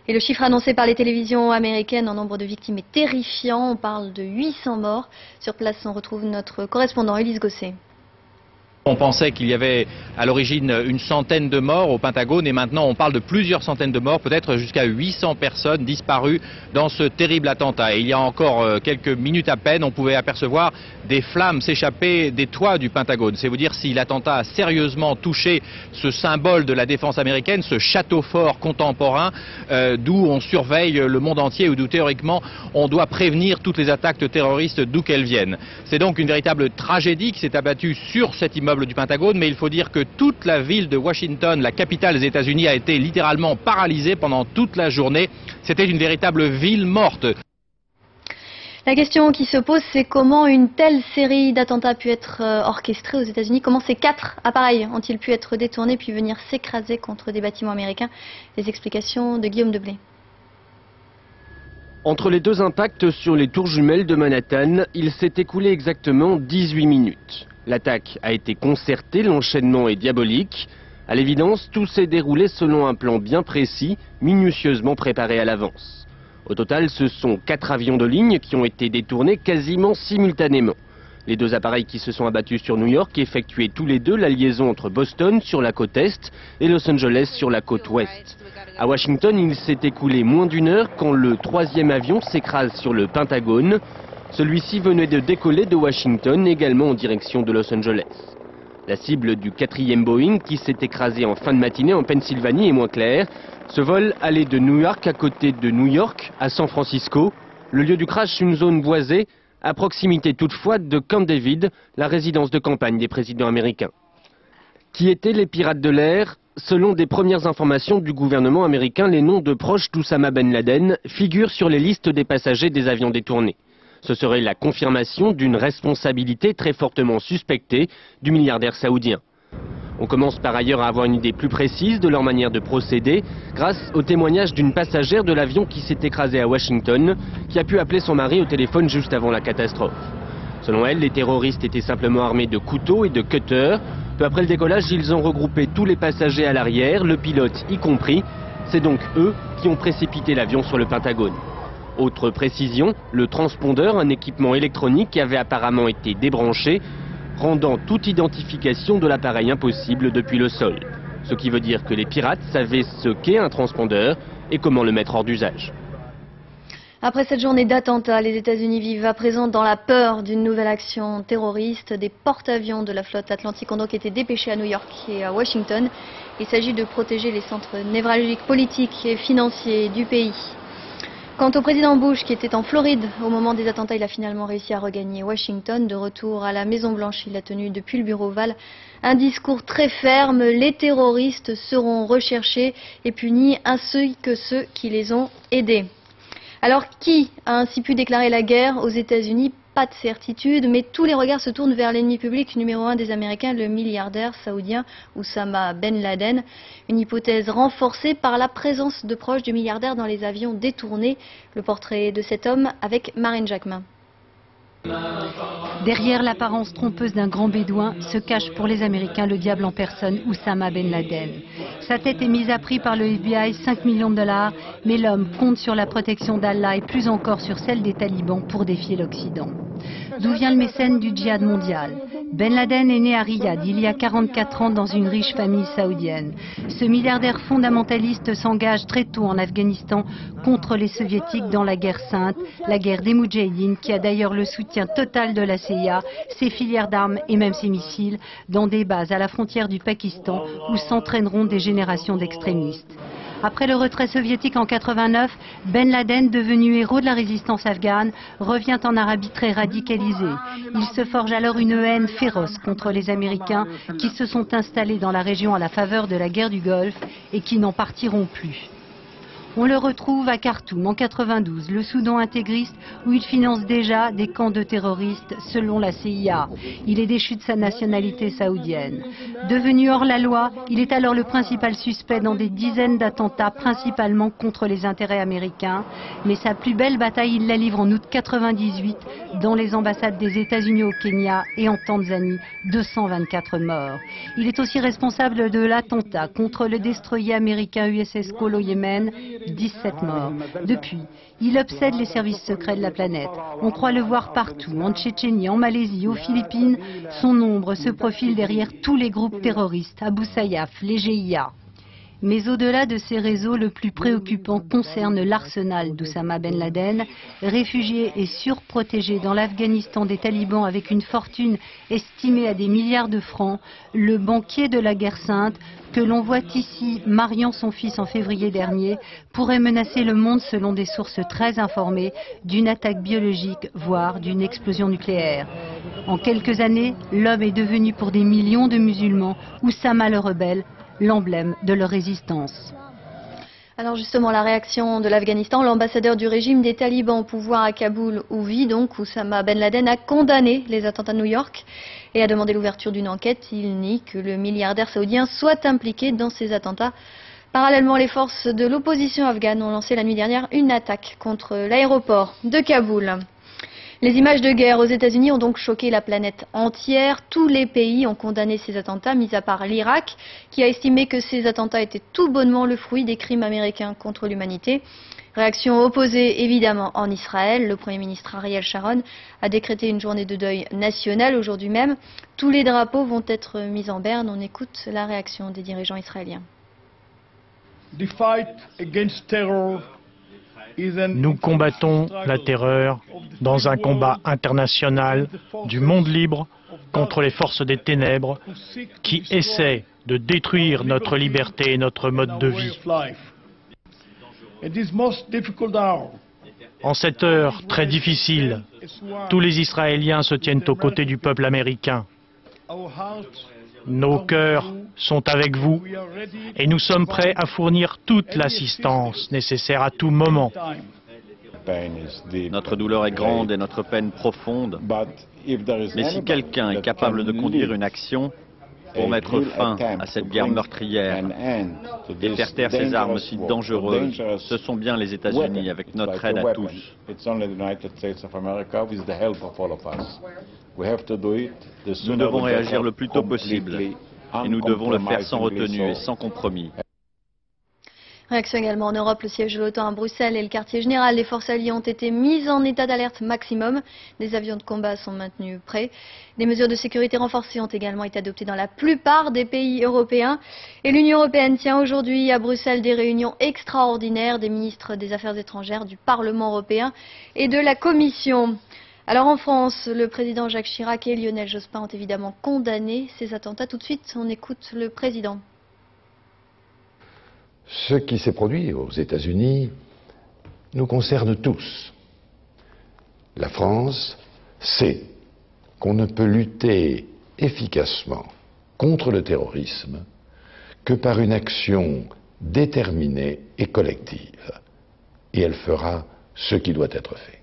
Et le chiffre annoncé par les télévisions américaines en nombre de victimes est terrifiant. On parle de 800 morts. Sur place, on retrouve notre correspondant Élise Gosset. On pensait qu'il y avait à l'origine une centaine de morts au Pentagone et maintenant on parle de plusieurs centaines de morts, peut-être jusqu'à 800 personnes disparues dans ce terrible attentat. Et il y a encore quelques minutes à peine, on pouvait apercevoir des flammes s'échapper des toits du Pentagone. C'est vous dire si l'attentat a sérieusement touché ce symbole de la défense américaine, ce château fort contemporain d'où on surveille le monde entier, ou d'où théoriquement on doit prévenir toutes les attaques terroristes d'où qu'elles viennent. C'est donc une véritable tragédie qui s'est abattue sur cet immeuble du Pentagone, mais il faut dire que toute la ville de Washington, la capitale des États-Unis, a été littéralement paralysée pendant toute la journée. C'était une véritable ville morte. La question qui se pose, c'est comment une telle série d'attentats a pu être orchestrée aux États-Unis. Comment ces 4 appareils ont-ils pu être détournés puis venir s'écraser contre des bâtiments américains? Les explications de Guillaume Deblé. Entre les 2 impacts sur les tours jumelles de Manhattan, il s'est écoulé exactement 18 minutes. L'attaque a été concertée, l'enchaînement est diabolique. À l'évidence, tout s'est déroulé selon un plan bien précis, minutieusement préparé à l'avance. Au total, ce sont 4 avions de ligne qui ont été détournés quasiment simultanément. Les deux appareils qui se sont abattus sur New York effectuaient tous les deux la liaison entre Boston sur la côte est et Los Angeles sur la côte ouest. À Washington, il s'est écoulé moins d'une heure quand le troisième avion s'écrase sur le Pentagone. Celui-ci venait de décoller de Washington, également en direction de Los Angeles. La cible du quatrième Boeing, qui s'est écrasé en fin de matinée en Pennsylvanie, est moins claire. Ce vol allait de New York à côté de New York, à San Francisco. Le lieu du crash, une zone boisée, à proximité toutefois de Camp David, la résidence de campagne des présidents américains. Qui étaient les pirates de l'air? Selon des premières informations du gouvernement américain, les noms de proches d'Oussama Ben Laden figurent sur les listes des passagers des avions détournés. Ce serait la confirmation d'une responsabilité très fortement suspectée du milliardaire saoudien. On commence par ailleurs à avoir une idée plus précise de leur manière de procéder grâce au témoignage d'une passagère de l'avion qui s'est écrasé à Washington, qui a pu appeler son mari au téléphone juste avant la catastrophe. Selon elle, les terroristes étaient simplement armés de couteaux et de cutters. Peu après le décollage, ils ont regroupé tous les passagers à l'arrière, le pilote y compris. C'est donc eux qui ont précipité l'avion sur le Pentagone. Autre précision, le transpondeur, un équipement électronique qui avait apparemment été débranché, rendant toute identification de l'appareil impossible depuis le sol. Ce qui veut dire que les pirates savaient ce qu'est un transpondeur et comment le mettre hors d'usage. Après cette journée d'attentats, les États-Unis vivent à présent dans la peur d'une nouvelle action terroriste. Des porte-avions de la flotte atlantique ont donc été dépêchés à New York et à Washington. Il s'agit de protéger les centres névralgiques politiques et financiers du pays. Quant au président Bush, qui était en Floride au moment des attentats, il a finalement réussi à regagner Washington. De retour à la Maison-Blanche, il a tenu depuis le bureau Oval un discours très ferme. Les terroristes seront recherchés et punis ainsi que ceux qui les ont aidés. Alors, qui a ainsi pu déclarer la guerre aux États-Unis? Pas de certitude, mais tous les regards se tournent vers l'ennemi public numéro 1 des Américains, le milliardaire saoudien Oussama Ben Laden. Une hypothèse renforcée par la présence de proches du milliardaire dans les avions détournés. Le portrait de cet homme avec Marine Jacquemin. Derrière l'apparence trompeuse d'un grand bédouin se cache pour les Américains le diable en personne, Oussama Ben Laden. Sa tête est mise à prix par le FBI, 5 millions de dollars, mais l'homme compte sur la protection d'Allah et plus encore sur celle des talibans pour défier l'Occident. D'où vient le mécène du djihad mondial? Ben Laden est né à Riyad il y a 44 ans dans une riche famille saoudienne. Ce milliardaire fondamentaliste s'engage très tôt en Afghanistan contre les soviétiques dans la guerre sainte, la guerre des Moudjahidines, qui a d'ailleurs le soutien total de la CIA, ses filières d'armes et même ses missiles, dans des bases à la frontière du Pakistan où s'entraîneront des générations d'extrémistes. Après le retrait soviétique en 89, Ben Laden, devenu héros de la résistance afghane, revient en Arabie très radicalisé. Il se forge alors une haine féroce contre les Américains qui se sont installés dans la région à la faveur de la guerre du Golfe et qui n'en partiront plus. On le retrouve à Khartoum en 92, le Soudan intégriste, où il finance déjà des camps de terroristes selon la CIA. Il est déchu de sa nationalité saoudienne. Devenu hors la loi, il est alors le principal suspect dans des dizaines d'attentats, principalement contre les intérêts américains. Mais sa plus belle bataille, il la livre en août 98 dans les ambassades des États-Unis au Kenya et en Tanzanie, 224 morts. Il est aussi responsable de l'attentat contre le destroyer américain USS Cole au Yémen, 17 morts. Depuis, il obsède les services secrets de la planète. On croit le voir partout, en Tchétchénie, en Malaisie, aux Philippines. Son ombre se profile derrière tous les groupes terroristes, Abu Sayyaf, les GIA. Mais au-delà de ces réseaux, le plus préoccupant concerne l'arsenal d'Oussama Ben Laden, réfugié et surprotégé dans l'Afghanistan des talibans avec une fortune estimée à des milliards de francs. Le banquier de la guerre sainte, que l'on voit ici mariant son fils en février dernier, pourrait menacer le monde selon des sources très informées d'une attaque biologique, voire d'une explosion nucléaire. En quelques années, l'homme est devenu pour des millions de musulmans, Oussama le rebelle, l'emblème de leur résistance. Alors justement, la réaction de l'Afghanistan, l'ambassadeur du régime des talibans au pouvoir à Kaboul, où vit donc Oussama Ben Laden, a condamné les attentats de New York et a demandé l'ouverture d'une enquête. Il nie que le milliardaire saoudien soit impliqué dans ces attentats. Parallèlement, les forces de l'opposition afghane ont lancé la nuit dernière une attaque contre l'aéroport de Kaboul. Les images de guerre aux États-Unis ont donc choqué la planète entière. Tous les pays ont condamné ces attentats, mis à part l'Irak, qui a estimé que ces attentats étaient tout bonnement le fruit des crimes américains contre l'humanité. Réaction opposée évidemment en Israël. Le Premier ministre Ariel Sharon a décrété une journée de deuil national aujourd'hui même. Tous les drapeaux vont être mis en berne. On écoute la réaction des dirigeants israéliens. Nous combattons la terreur dans un combat international du monde libre contre les forces des ténèbres qui essaient de détruire notre liberté et notre mode de vie. En cette heure très difficile, tous les Israéliens se tiennent aux côtés du peuple américain. Nos cœurs sont avec vous et nous sommes prêts à fournir toute l'assistance nécessaire à tout moment. Notre douleur est grande et notre peine profonde. Mais si quelqu'un est capable de conduire une action pour mettre fin à cette guerre meurtrière et faire taire ces armes si dangereuses, ce sont bien les États-Unis avec notre aide à tous. Nous devons réagir le plus tôt possible et nous devons le faire sans retenue et sans compromis. Réaction également en Europe, le siège de l'OTAN à Bruxelles et le quartier général des forces alliées ont été mis en état d'alerte maximum. Des avions de combat sont maintenus prêts. Des mesures de sécurité renforcées ont également été adoptées dans la plupart des pays européens. Et l'Union européenne tient aujourd'hui à Bruxelles des réunions extraordinaires des ministres des Affaires étrangères, du Parlement européen et de la Commission. Alors en France, le président Jacques Chirac et Lionel Jospin ont évidemment condamné ces attentats. Tout de suite, on écoute le président. Ce qui s'est produit aux États-Unis nous concerne tous. La France sait qu'on ne peut lutter efficacement contre le terrorisme que par une action déterminée et collective. Et elle fera ce qui doit être fait.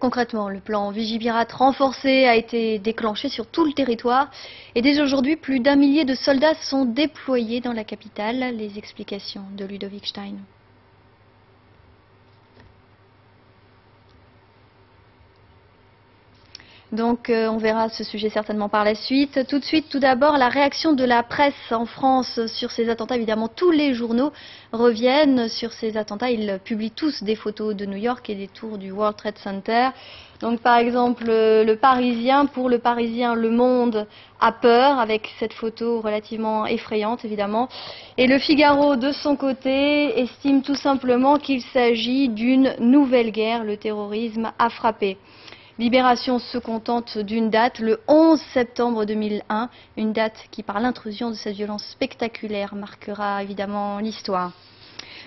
Concrètement, le plan Vigipirate renforcé a été déclenché sur tout le territoire et dès aujourd'hui, plus d'1 millier de soldats sont déployés dans la capitale. Les explications de Ludovic Stein. Donc on verra ce sujet certainement par la suite. Tout de suite, tout d'abord, la réaction de la presse en France sur ces attentats. Évidemment, tous les journaux reviennent sur ces attentats. Ils publient tous des photos de New York et des tours du World Trade Center. Donc par exemple, le Parisien, pour le Parisien, Le Monde a peur avec cette photo relativement effrayante évidemment. Et le Figaro, de son côté, estime tout simplement qu'il s'agit d'une nouvelle guerre. Le terrorisme a frappé. Libération se contente d'une date, le 11 septembre 2001, une date qui, par l'intrusion de cette violence spectaculaire, marquera évidemment l'histoire.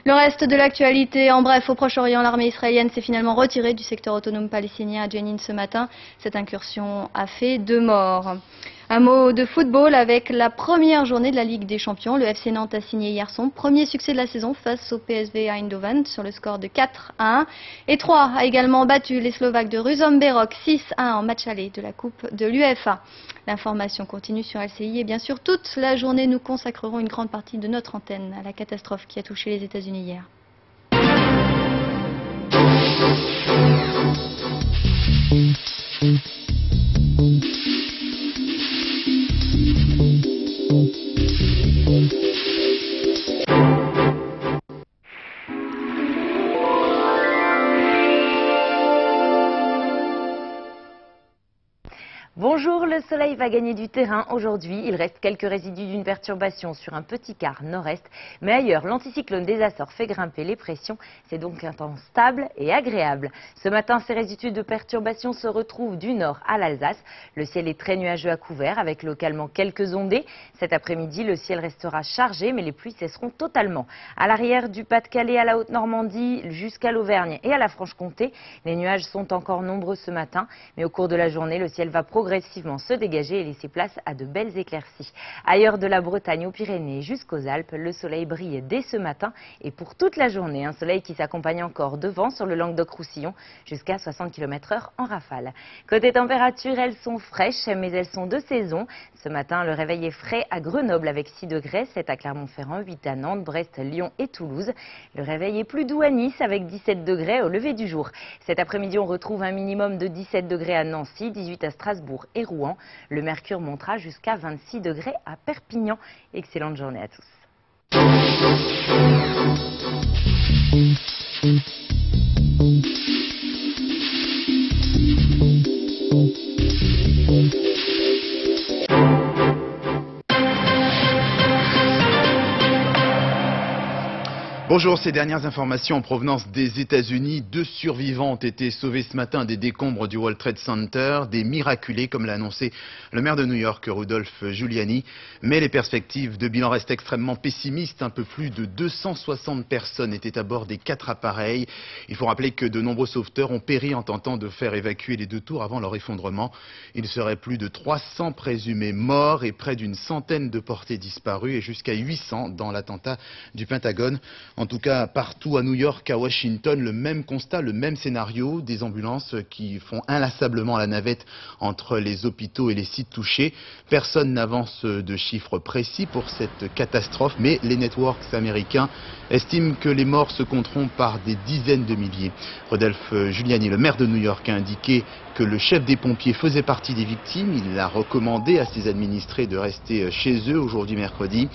Le reste de l'actualité, en bref, au Proche-Orient, l'armée israélienne s'est finalement retirée du secteur autonome palestinien à Jenin ce matin. Cette incursion a fait 2 morts. Un mot de football avec la première journée de la Ligue des Champions. Le FC Nantes a signé hier son premier succès de la saison face au PSV Eindhoven sur le score de 4-1. Et 3 a également battu les Slovaques de Ružomberok 6-1 en match aller de la Coupe de l'UEFA. L'information continue sur LCI et bien sûr toute la journée nous consacrerons une grande partie de notre antenne à la catastrophe qui a touché les États-Unis hier. Bonjour, le soleil va gagner du terrain aujourd'hui. Il reste quelques résidus d'une perturbation sur un petit quart nord-est. Mais ailleurs, l'anticyclone des Açores fait grimper les pressions. C'est donc un temps stable et agréable. Ce matin, ces résidus de perturbation se retrouvent du nord à l'Alsace. Le ciel est très nuageux à couvert avec localement quelques ondées. Cet après-midi, le ciel restera chargé mais les pluies cesseront totalement. À l'arrière du Pas-de-Calais à la Haute-Normandie jusqu'à l'Auvergne et à la Franche-Comté, les nuages sont encore nombreux ce matin. Mais au cours de la journée, le ciel va progressivement se dégager et laisser place à de belles éclaircies. Ailleurs de la Bretagne aux Pyrénées jusqu'aux Alpes, le soleil brille dès ce matin et pour toute la journée. Un soleil qui s'accompagne encore de vent sur le Languedoc-Roussillon jusqu'à 60 km/h en rafale. Côté température, elles sont fraîches mais elles sont de saison. Ce matin, le réveil est frais à Grenoble avec 6 degrés, 7 à Clermont-Ferrand, 8 à Nantes, Brest, Lyon et Toulouse. Le réveil est plus doux à Nice avec 17 degrés au lever du jour. Cet après-midi, on retrouve un minimum de 17 degrés à Nancy, 18 à Strasbourg et Rouen. Le mercure montera jusqu'à 26 degrés à Perpignan. Excellente journée à tous. Bonjour, ces dernières informations en provenance des États-Unis. 2 survivants ont été sauvés ce matin des décombres du World Trade Center, des miraculés, comme l'a annoncé le maire de New York, Rudolph Giuliani. Mais les perspectives de bilan restent extrêmement pessimistes. Un peu plus de 260 personnes étaient à bord des 4 appareils. Il faut rappeler que de nombreux sauveteurs ont péri en tentant de faire évacuer les 2 tours avant leur effondrement. Il serait plus de 300 présumés morts et près d'une centaine de portés disparus et jusqu'à 800 dans l'attentat du Pentagone. En tout cas, partout à New York, à Washington, le même constat, le même scénario, des ambulances qui font inlassablement la navette entre les hôpitaux et les sites touchés. Personne n'avance de chiffres précis pour cette catastrophe, mais les networks américains estiment que les morts se compteront par des dizaines de milliers. Rudolph Giuliani, le maire de New York, a indiqué que le chef des pompiers faisait partie des victimes. Il a recommandé à ses administrés de rester chez eux aujourd'hui mercredi.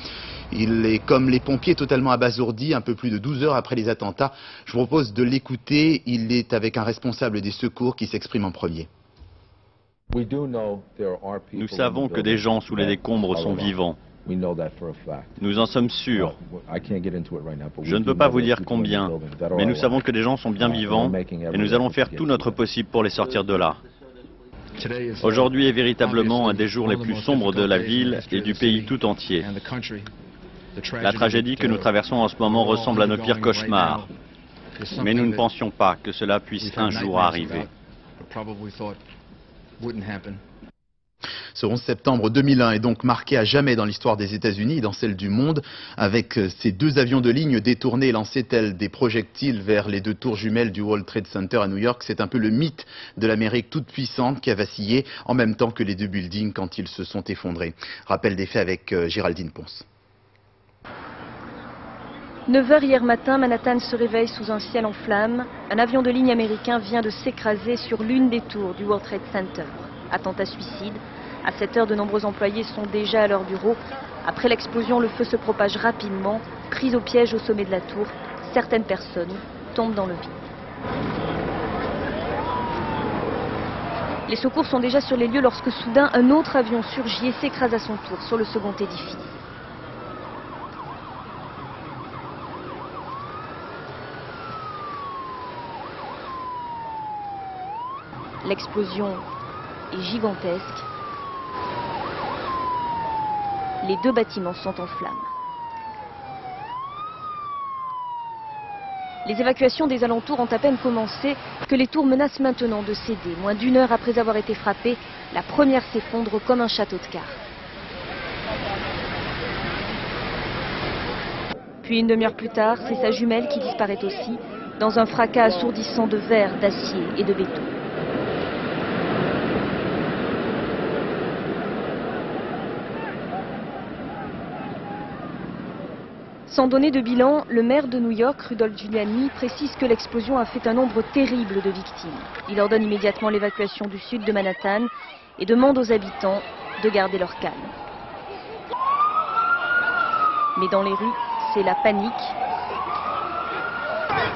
Il est comme les pompiers totalement abasourdi un peu plus de 12 heures après les attentats. Je vous propose de l'écouter. Il est avec un responsable des secours qui s'exprime en premier. Nous savons que des gens sous les décombres sont vivants. Nous en sommes sûrs. Je ne peux pas vous dire combien, mais nous savons que des gens sont bien vivants et nous allons faire tout notre possible pour les sortir de là. Aujourd'hui est véritablement un des jours les plus sombres de la ville et du pays tout entier. La tragédie que nous traversons en ce moment ressemble à nos pires cauchemars. Mais nous ne pensions pas que cela puisse un jour arriver. Ce 11 septembre 2001 est donc marqué à jamais dans l'histoire des États-Unis et dans celle du monde, avec ces 2 avions de ligne détournés et lancés tels des projectiles vers les 2 tours jumelles du World Trade Center à New York. C'est un peu le mythe de l'Amérique toute puissante qui a vacillé en même temps que les 2 buildings quand ils se sont effondrés. Rappel des faits avec Géraldine Ponce. 9 h hier matin, Manhattan se réveille sous un ciel en flammes. Un avion de ligne américain vient de s'écraser sur l'une des tours du World Trade Center. Attentat suicide. À 7 h, de nombreux employés sont déjà à leur bureau. Après l'explosion, le feu se propage rapidement. Pris au piège au sommet de la tour, certaines personnes tombent dans le vide. Les secours sont déjà sur les lieux lorsque soudain un autre avion surgit et s'écrase à son tour sur le second édifice. L'explosion est gigantesque. Les 2 bâtiments sont en flammes. Les évacuations des alentours ont à peine commencé que les tours menacent maintenant de céder. Moins d'1 heure après avoir été frappée, la première s'effondre comme un château de cartes. Puis 1 demi-heure plus tard, c'est sa jumelle qui disparaît aussi, dans un fracas assourdissant de verre, d'acier et de béton. Sans donner de bilan, le maire de New York, Rudolph Giuliani, précise que l'explosion a fait un nombre terrible de victimes. Il ordonne immédiatement l'évacuation du sud de Manhattan et demande aux habitants de garder leur calme. Mais dans les rues, c'est la panique.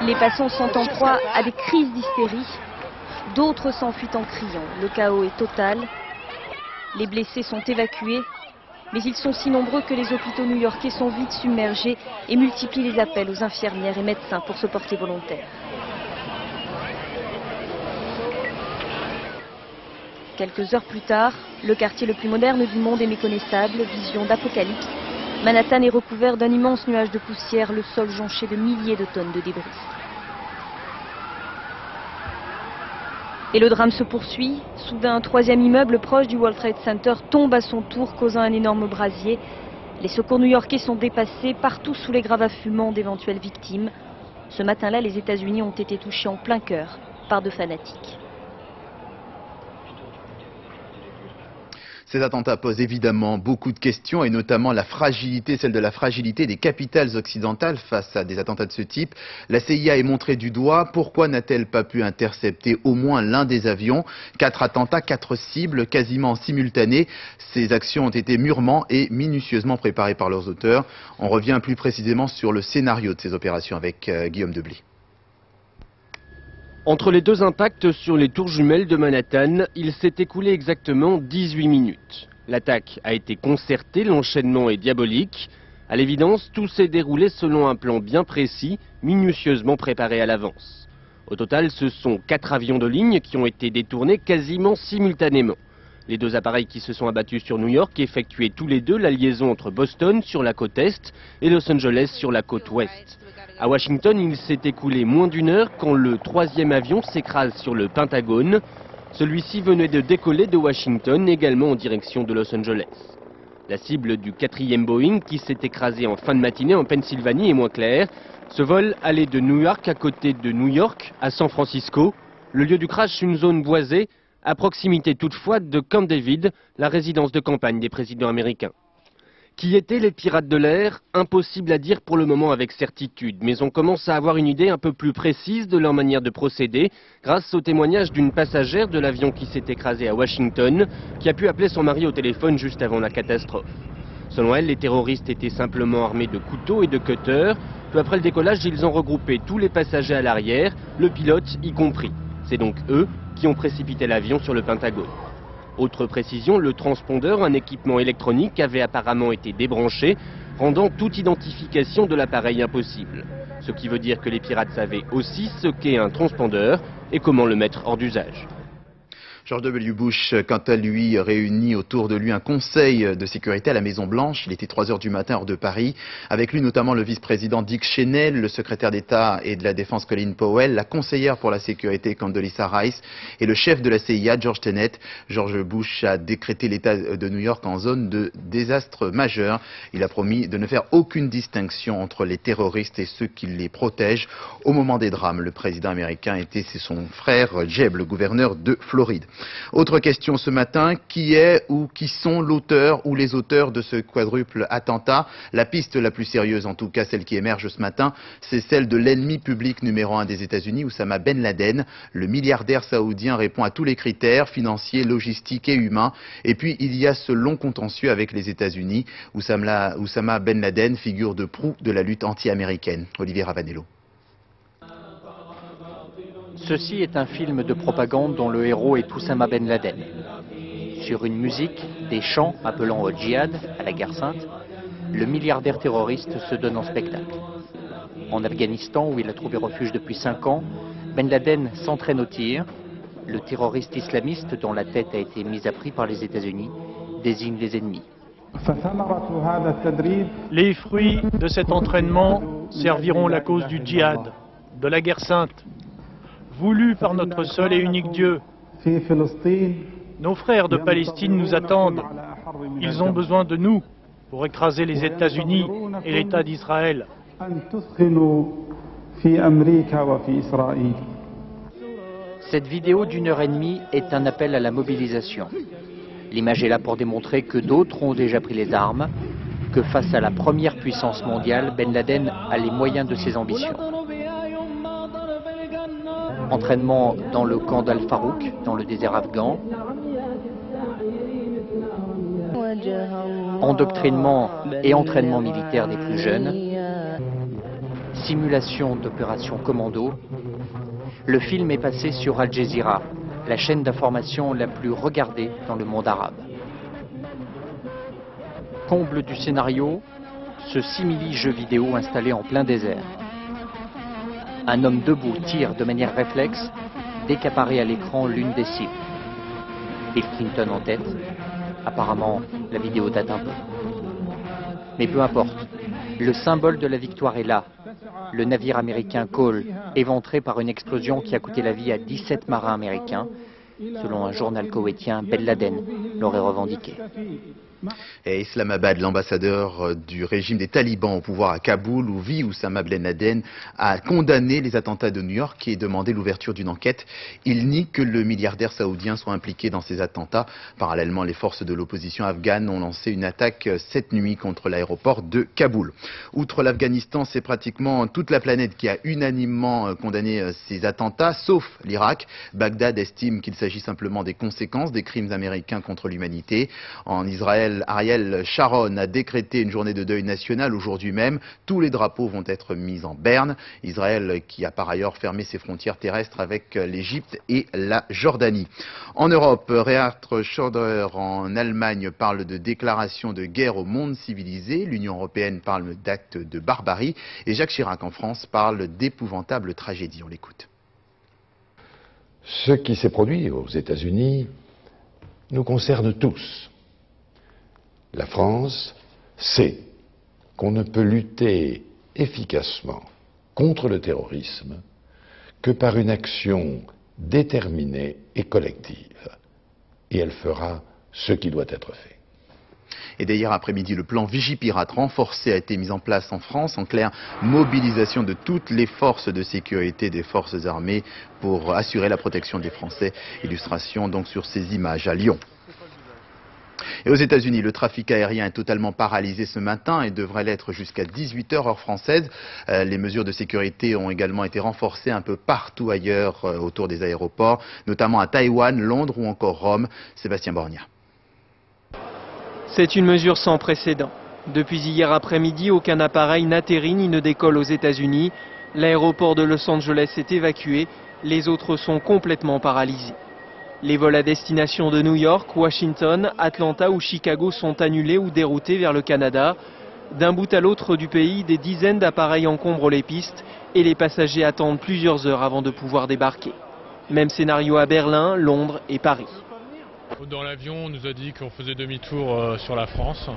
Les passants sont en proie à des crises d'hystérie. D'autres s'enfuient en criant. Le chaos est total. Les blessés sont évacués. Mais ils sont si nombreux que les hôpitaux new-yorkais sont vite submergés et multiplient les appels aux infirmières et médecins pour se porter volontaires. Quelques heures plus tard, le quartier le plus moderne du monde est méconnaissable, vision d'apocalypse. Manhattan est recouvert d'un immense nuage de poussière, le sol jonché de milliers de tonnes de débris. Et le drame se poursuit. Soudain, un 3e immeuble proche du World Trade Center tombe à son tour, causant un énorme brasier. Les secours new-yorkais sont dépassés, partout sous les gravats fumants d'éventuelles victimes. Ce matin-là, les États-Unis ont été touchés en plein cœur par 2 fanatiques. Ces attentats posent évidemment beaucoup de questions et notamment celle de la fragilité des capitales occidentales face à des attentats de ce type. La CIA est montrée du doigt. Pourquoi n'a-t-elle pas pu intercepter au moins l'un des avions? 4 attentats, 4 cibles quasiment simultanées. Ces actions ont été mûrement et minutieusement préparées par leurs auteurs. On revient plus précisément sur le scénario de ces opérations avec Guillaume Debly. Entre les deux impacts sur les tours jumelles de Manhattan, il s'est écoulé exactement 18 minutes. L'attaque a été concertée, l'enchaînement est diabolique. À l'évidence, tout s'est déroulé selon un plan bien précis, minutieusement préparé à l'avance. Au total, ce sont 4 avions de ligne qui ont été détournés quasiment simultanément. Les deux appareils qui se sont abattus sur New York effectuaient tous les deux la liaison entre Boston sur la côte est et Los Angeles sur la côte ouest. À Washington, il s'est écoulé moins d'une heure quand le 3e avion s'écrase sur le Pentagone. Celui-ci venait de décoller de Washington, également en direction de Los Angeles. La cible du 4e Boeing, qui s'est écrasé en fin de matinée en Pennsylvanie, est moins claire. Ce vol allait de New York à côté de New York, à San Francisco. Le lieu du crash, une zone boisée, à proximité toutefois de Camp David, la résidence de campagne des présidents américains. Qui étaient les pirates de l'air? Impossible à dire pour le moment avec certitude, mais on commence à avoir une idée un peu plus précise de leur manière de procéder grâce au témoignage d'une passagère de l'avion qui s'est écrasé à Washington, qui a pu appeler son mari au téléphone juste avant la catastrophe. Selon elle, les terroristes étaient simplement armés de couteaux et de cutters. Peu après le décollage, ils ont regroupé tous les passagers à l'arrière, le pilote y compris. C'est donc eux qui ont précipité l'avion sur le Pentagone. Autre précision, le transpondeur, un équipement électronique, avait apparemment été débranché, rendant toute identification de l'appareil impossible. Ce qui veut dire que les pirates savaient aussi ce qu'est un transpondeur et comment le mettre hors d'usage. George W. Bush, quant à lui, réunit autour de lui un conseil de sécurité à la Maison-Blanche. Il était 3 heures du matin, heure de Paris. Avec lui, notamment le vice-président Dick Cheney, le secrétaire d'État et de la Défense Colin Powell, la conseillère pour la sécurité Condoleezza Rice et le chef de la CIA, George Tenet. George Bush a décrété l'État de New York en zone de désastre majeur. Il a promis de ne faire aucune distinction entre les terroristes et ceux qui les protègent. Au moment des drames, le président américain était son frère Jeb, le gouverneur de Floride. Autre question ce matin, qui est ou qui sont l'auteur ou les auteurs de ce quadruple attentat? La piste la plus sérieuse, en tout cas celle qui émerge ce matin, c'est celle de l'ennemi public numéro 1 des États-Unis, Oussama Ben Laden. Le milliardaire saoudien répond à tous les critères financiers, logistiques et humains. Et puis il y a ce long contentieux avec les États-Unis. Oussama Ben Laden, figure de proue de la lutte anti-américaine. Olivier Ravanello. Ceci est un film de propagande dont le héros est Oussama Ben Laden. Sur une musique, des chants appelant au djihad, à la guerre sainte, le milliardaire terroriste se donne en spectacle. En Afghanistan, où il a trouvé refuge depuis 5 ans, Ben Laden s'entraîne au tir. Le terroriste islamiste, dont la tête a été mise à prix par les États-Unis, désigne les ennemis. Les fruits de cet entraînement serviront la cause du djihad, de la guerre sainte, voulu par notre seul et unique Dieu. Nos frères de Palestine nous attendent. Ils ont besoin de nous pour écraser les États-Unis et l'État d'Israël. Cette vidéo d'1h30 est un appel à la mobilisation. L'image est là pour démontrer que d'autres ont déjà pris les armes, que face à la première puissance mondiale, Ben Laden a les moyens de ses ambitions. Entraînement dans le camp d'Al-Farouk, dans le désert afghan. Endoctrinement et entraînement militaire des plus jeunes. Simulation d'opération commando. Le film est passé sur Al Jazeera, la chaîne d'information la plus regardée dans le monde arabe. Comble du scénario, ce simili-jeu vidéo installé en plein désert. Un homme debout tire de manière réflexe, décapparé à l'écran l'une des cibles. Bill Clinton en tête. Apparemment, la vidéo date un peu. Mais peu importe, le symbole de la victoire est là. Le navire américain Cole, éventré par une explosion qui a coûté la vie à 17 marins américains. Selon un journal koweïtien, Ben Laden l'aurait revendiqué. Et Islamabad, l'ambassadeur du régime des talibans au pouvoir à Kaboul, où vit Oussama Ben Laden, a condamné les attentats de New York et demandé l'ouverture d'une enquête. Il nie que le milliardaire saoudien soit impliqué dans ces attentats. Parallèlement, les forces de l'opposition afghane ont lancé une attaque cette nuit contre l'aéroport de Kaboul. Outre l'Afghanistan, c'est pratiquement toute la planète qui a unanimement condamné ces attentats, sauf l'Irak. Bagdad estime qu'il s'agit simplement des conséquences des crimes américains contre l'humanité. En Israël, Ariel Sharon a décrété une journée de deuil national aujourd'hui même. Tous les drapeaux vont être mis en berne. Israël qui a par ailleurs fermé ses frontières terrestres avec l'Égypte et la Jordanie. En Europe, Gerhard Schröder en Allemagne parle de déclaration de guerre au monde civilisé. L'Union européenne parle d'actes de barbarie. Et Jacques Chirac en France parle d'épouvantables tragédies. On l'écoute. Ce qui s'est produit aux États-Unis nous concerne tous. La France sait qu'on ne peut lutter efficacement contre le terrorisme que par une action déterminée et collective. Et elle fera ce qui doit être fait. Et dès hier après-midi, le plan Vigipirate renforcé a été mis en place en France. En clair, mobilisation de toutes les forces de sécurité des forces armées pour assurer la protection des Français. Illustration donc sur ces images à Lyon. Et aux États-Unis, le trafic aérien est totalement paralysé ce matin et devrait l'être jusqu'à 18h heure française. Les mesures de sécurité ont également été renforcées un peu partout ailleurs autour des aéroports, notamment à Taïwan, Londres ou encore Rome. Sébastien Borgna. C'est une mesure sans précédent. Depuis hier après-midi, aucun appareil n'atterrit ni ne décolle aux États-Unis. L'aéroport de Los Angeles est évacué, les autres sont complètement paralysés. Les vols à destination de New York, Washington, Atlanta ou Chicago sont annulés ou déroutés vers le Canada. D'un bout à l'autre du pays, des dizaines d'appareils encombrent les pistes et les passagers attendent plusieurs heures avant de pouvoir débarquer. Même scénario à Berlin, Londres et Paris. Dans l'avion, on nous a dit qu'on faisait demi-tour sur la France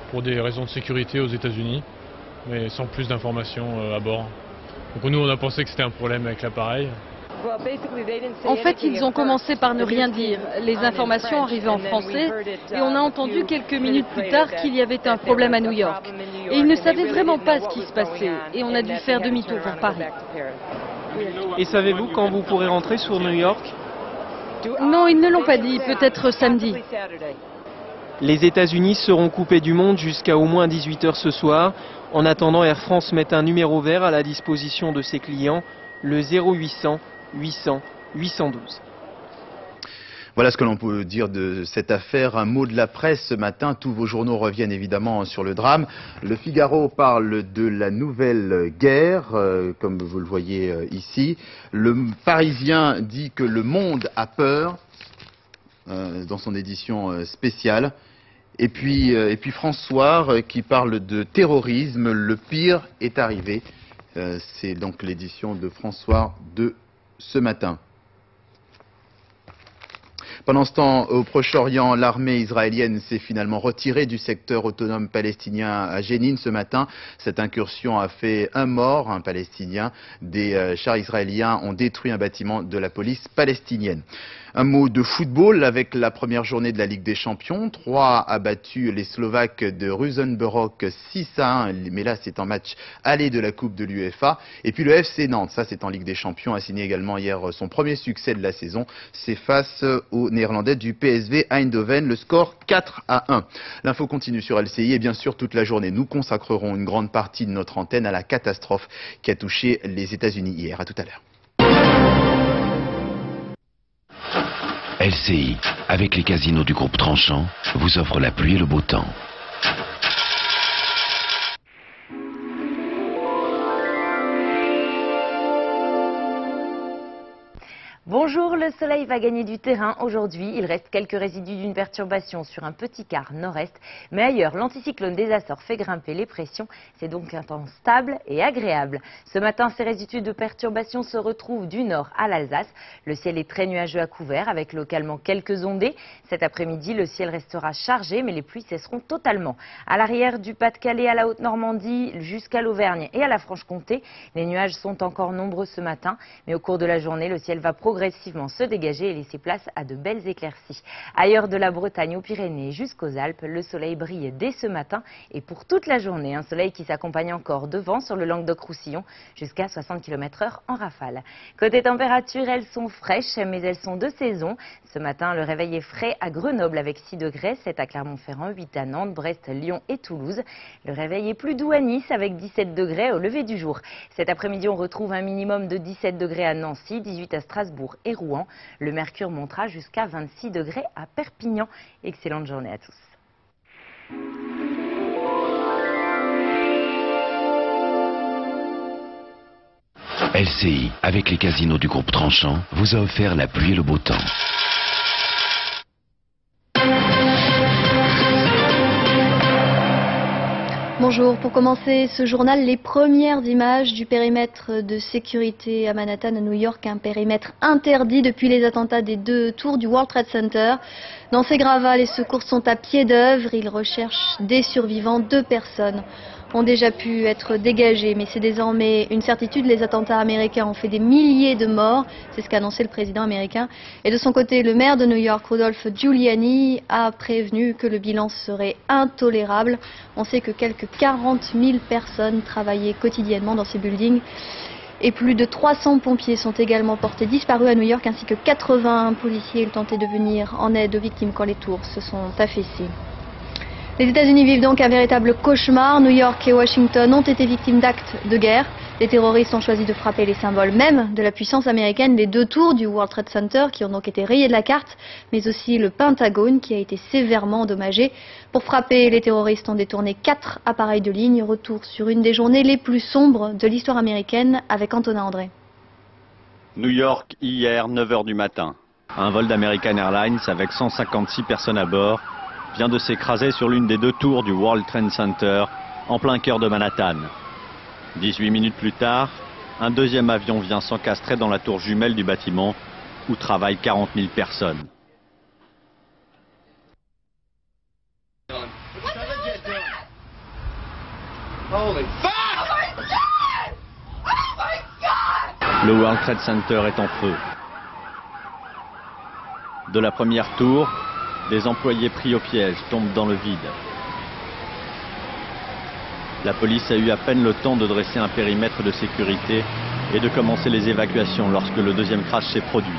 pour des raisons de sécurité aux États-Unis, mais sans plus d'informations à bord. Donc nous, on a pensé que c'était un problème avec l'appareil. En fait, ils ont commencé par ne rien dire. Les informations arrivaient en français et on a entendu quelques minutes plus tard qu'il y avait un problème à New York. Et ils ne savaient vraiment pas ce qui se passait et on a dû faire demi-tour vers Paris. Et savez-vous quand vous pourrez rentrer sur New York ? Non, ils ne l'ont pas dit, peut-être samedi. Les États-Unis seront coupés du monde jusqu'à au moins 18h ce soir. En attendant, Air France met un numéro vert à la disposition de ses clients, le 0800 800 812. Voilà ce que l'on peut dire de cette affaire. Un mot de la presse ce matin. Tous vos journaux reviennent évidemment sur le drame. Le Figaro parle de la nouvelle guerre, comme vous le voyez ici. Le Parisien dit que le monde a peur, dans son édition spéciale. Et puis François qui parle de terrorisme. Le pire est arrivé. C'est donc l'édition de François de ce matin. Pendant ce temps, au Proche-Orient, l'armée israélienne s'est finalement retirée du secteur autonome palestinien à Jénine ce matin. Cette incursion a fait un mort, un Palestinien. Des chars israéliens ont détruit un bâtiment de la police palestinienne. Un mot de football avec la première journée de la Ligue des Champions. 3 a battu les Slovaques de Ružomberok 6-1, mais là c'est en match aller de la Coupe de l'UEFA. Et puis le FC Nantes, ça c'est en Ligue des Champions, a signé également hier son premier succès de la saison. C'est face aux Néerlandais du PSV Eindhoven, le score 4-1. L'info continue sur LCI et bien sûr toute la journée. Nous consacrerons une grande partie de notre antenne à la catastrophe qui a touché les États-Unis hier. À tout à l'heure. LCI, avec les casinos du groupe Tranchant, vous offre la pluie et le beau temps. Bonjour, le soleil va gagner du terrain aujourd'hui. Il reste quelques résidus d'une perturbation sur un petit quart nord-est. Mais ailleurs, l'anticyclone des Açores fait grimper les pressions. C'est donc un temps stable et agréable. Ce matin, ces résidus de perturbation se retrouvent du nord à l'Alsace. Le ciel est très nuageux à couvert avec localement quelques ondées. Cet après-midi, le ciel restera chargé mais les pluies cesseront totalement. À l'arrière du Pas-de-Calais, à la Haute-Normandie, jusqu'à l'Auvergne et à la Franche-Comté, les nuages sont encore nombreux ce matin. Mais au cours de la journée, le ciel va progressivement se dégager et laisser place à de belles éclaircies. Ailleurs de la Bretagne aux Pyrénées jusqu'aux Alpes, le soleil brille dès ce matin et pour toute la journée. Un soleil qui s'accompagne encore de vent sur le Languedoc-Roussillon jusqu'à 60 km/h en rafale. Côté température, elles sont fraîches mais elles sont de saison. Ce matin, le réveil est frais à Grenoble avec 6 degrés, 7 à Clermont-Ferrand, 8 à Nantes, Brest, Lyon et Toulouse. Le réveil est plus doux à Nice avec 17 degrés au lever du jour. Cet après-midi, on retrouve un minimum de 17 degrés à Nancy, 18 à Strasbourg et Rouen. Le mercure montera jusqu'à 26 degrés à Perpignan. Excellente journée à tous. LCI, avec les casinos du groupe Tranchant, vous a offert la pluie et le beau temps. Bonjour, pour commencer ce journal, les premières images du périmètre de sécurité à Manhattan, à New York, un périmètre interdit depuis les attentats des 2 tours du World Trade Center. Dans ces gravats, les secours sont à pied d'œuvre, ils recherchent des survivants. 2 personnes ont déjà pu être dégagées, mais c'est désormais une certitude, les attentats américains ont fait des milliers de morts, c'est ce qu'a annoncé le président américain. Et de son côté, le maire de New York, Rudolph Giuliani, a prévenu que le bilan serait intolérable. On sait que quelques 40 000 personnes travaillaient quotidiennement dans ces buildings. Et plus de 300 pompiers sont également portés disparus à New York, ainsi que 80 policiers ont tenté de venir en aide aux victimes quand les tours se sont affaissées. Les États-Unis vivent donc un véritable cauchemar. New York et Washington ont été victimes d'actes de guerre. Les terroristes ont choisi de frapper les symboles même de la puissance américaine, les 2 tours du World Trade Center qui ont donc été rayées de la carte, mais aussi le Pentagone qui a été sévèrement endommagé. Pour frapper, les terroristes ont détourné 4 appareils de ligne. Retour sur une des journées les plus sombres de l'histoire américaine avec Antonin André. New York, hier, 9 h du matin. Un vol d'American Airlines avec 156 personnes à bord vient de s'écraser sur l'une des 2 tours du World Trade Center, en plein cœur de Manhattan. 18 minutes plus tard, un 2e avion vient s'encastrer dans la tour jumelle du bâtiment, où travaillent 40 000 personnes. Le World Trade Center est en feu. De la première tour, des employés pris au piège tombent dans le vide. La police a eu à peine le temps de dresser un périmètre de sécurité et de commencer les évacuations lorsque le 2e crash s'est produit.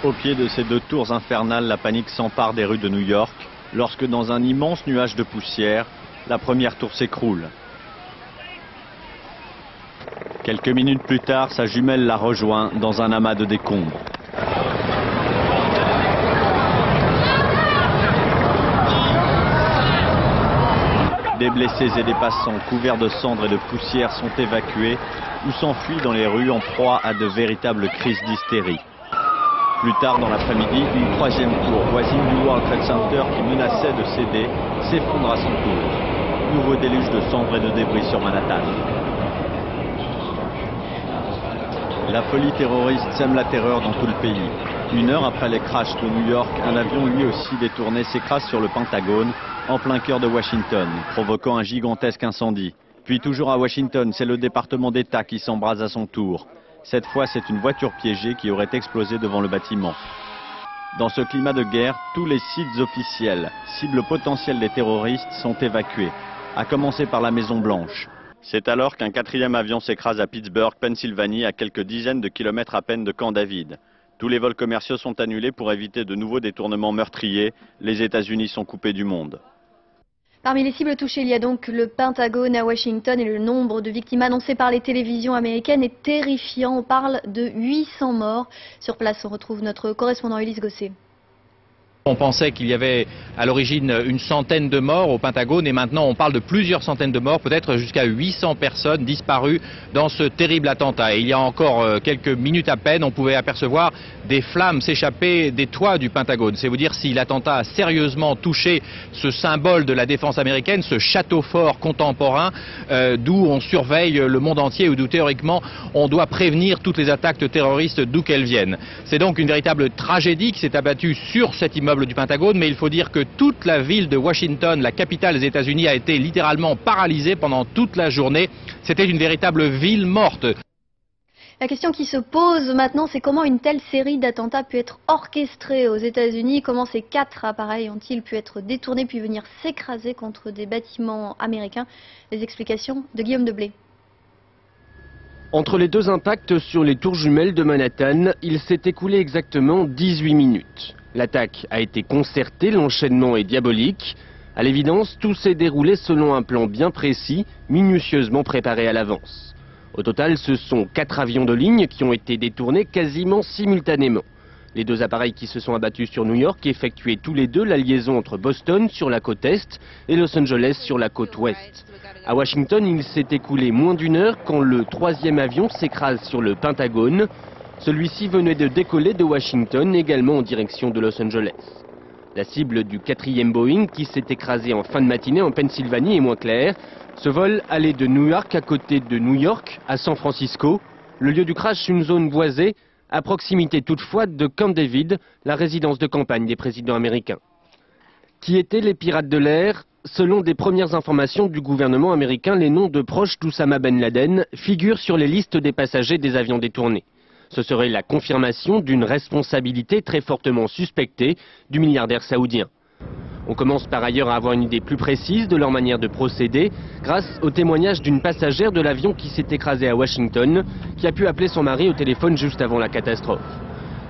Au pied de ces 2 tours infernales, la panique s'empare des rues de New York lorsque dans un immense nuage de poussière, la première tour s'écroule. Quelques minutes plus tard, sa jumelle la rejoint dans un amas de décombres. Des blessés et des passants couverts de cendres et de poussière sont évacués ou s'enfuient dans les rues en proie à de véritables crises d'hystérie. Plus tard dans l'après-midi, une 3e tour voisine du World Trade Center qui menaçait de céder s'effondre à son tour. Nouveau déluge de cendres et de débris sur Manhattan. La folie terroriste sème la terreur dans tout le pays. 1 heure après les crashs de New York, un avion lui aussi détourné s'écrase sur le Pentagone, en plein cœur de Washington, provoquant un gigantesque incendie. Puis toujours à Washington, c'est le département d'État qui s'embrase à son tour. Cette fois, c'est une voiture piégée qui aurait explosé devant le bâtiment. Dans ce climat de guerre, tous les sites officiels, cibles potentielles des terroristes, sont évacués, à commencer par la Maison Blanche. C'est alors qu'un 4e avion s'écrase à Pittsburgh, Pennsylvanie, à quelques dizaines de kilomètres à peine de Camp David. Tous les vols commerciaux sont annulés pour éviter de nouveaux détournements meurtriers. Les États-Unis sont coupés du monde. Parmi les cibles touchées, il y a donc le Pentagone à Washington et le nombre de victimes annoncées par les télévisions américaines est terrifiant. On parle de 800 morts. Sur place, on retrouve notre correspondant Ulysse Gosset. On pensait qu'il y avait à l'origine une centaine de morts au Pentagone et maintenant on parle de plusieurs centaines de morts, peut-être jusqu'à 800 personnes disparues dans ce terrible attentat. Et il y a encore quelques minutes à peine, on pouvait apercevoir des flammes s'échapper des toits du Pentagone. C'est vous dire si l'attentat a sérieusement touché ce symbole de la défense américaine, ce château fort contemporain d'où on surveille le monde entier, ou d'où théoriquement on doit prévenir toutes les attaques terroristes d'où qu'elles viennent. C'est donc une véritable tragédie qui s'est abattue sur cet immeuble du Pentagone, mais il faut dire que toute la ville de Washington, la capitale des États-Unis, a été littéralement paralysée pendant toute la journée. C'était une véritable ville morte. La question qui se pose maintenant, c'est comment une telle série d'attentats peut être orchestrée aux États-Unis. Comment ces 4 appareils ont-ils pu être détournés puis venir s'écraser contre des bâtiments américains? Les explications de Guillaume Deblé. Entre les 2 impacts sur les tours jumelles de Manhattan, il s'est écoulé exactement 18 minutes. L'attaque a été concertée, l'enchaînement est diabolique. À l'évidence, tout s'est déroulé selon un plan bien précis, minutieusement préparé à l'avance. Au total, ce sont 4 avions de ligne qui ont été détournés quasiment simultanément. Les deux appareils qui se sont abattus sur New York effectuaient tous les deux la liaison entre Boston sur la côte est et Los Angeles sur la côte ouest. À Washington, il s'est écoulé moins d'une heure quand le troisième avion s'écrase sur le Pentagone. Celui-ci venait de décoller de Washington, également en direction de Los Angeles. La cible du quatrième Boeing, qui s'est écrasé en fin de matinée en Pennsylvanie, est moins claire. Ce vol allait de New York à côté de New York, à San Francisco. Le lieu du crash, une zone boisée, à proximité toutefois de Camp David, la résidence de campagne des présidents américains. Qui étaient les pirates de l'air? Selon des premières informations du gouvernement américain, les noms de proches d'Oussama Ben Laden figurent sur les listes des passagers des avions détournés. Ce serait la confirmation d'une responsabilité très fortement suspectée du milliardaire saoudien. On commence par ailleurs à avoir une idée plus précise de leur manière de procéder grâce au témoignage d'une passagère de l'avion qui s'est écrasé à Washington, qui a pu appeler son mari au téléphone juste avant la catastrophe.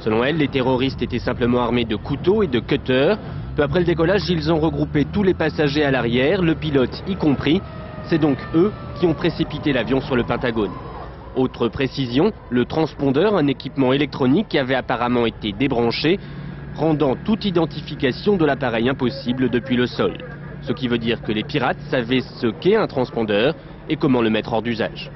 Selon elle, les terroristes étaient simplement armés de couteaux et de cutters. Peu après le décollage, ils ont regroupé tous les passagers à l'arrière, le pilote y compris. C'est donc eux qui ont précipité l'avion sur le Pentagone. Autre précision, le transpondeur, un équipement électronique qui avait apparemment été débranché, rendant toute identification de l'appareil impossible depuis le sol. Ce qui veut dire que les pirates savaient ce qu'est un transpondeur et comment le mettre hors d'usage.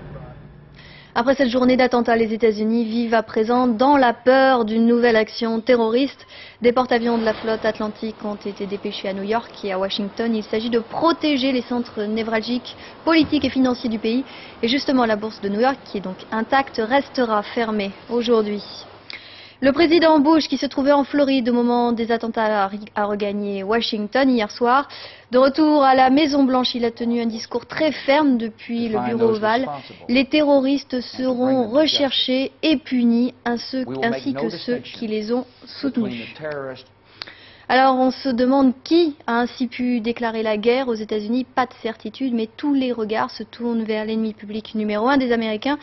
Après cette journée d'attentats, les États-Unis vivent à présent dans la peur d'une nouvelle action terroriste. Des porte-avions de la flotte atlantique ont été dépêchés à New York et à Washington. Il s'agit de protéger les centres névralgiques, politiques et financiers du pays. Et justement, la bourse de New York, qui est donc intacte, restera fermée aujourd'hui. Le président Bush, qui se trouvait en Floride au moment des attentats, a regagné Washington hier soir. De retour à la Maison-Blanche, il a tenu un discours très ferme depuis le bureau ovale. Les terroristes seront recherchés et punis, ainsi que ceux qui les ont soutenus. Alors on se demande qui a ainsi pu déclarer la guerre aux États-Unis. Pas de certitude, mais tous les regards se tournent vers l'ennemi public numéro 1 des Américains,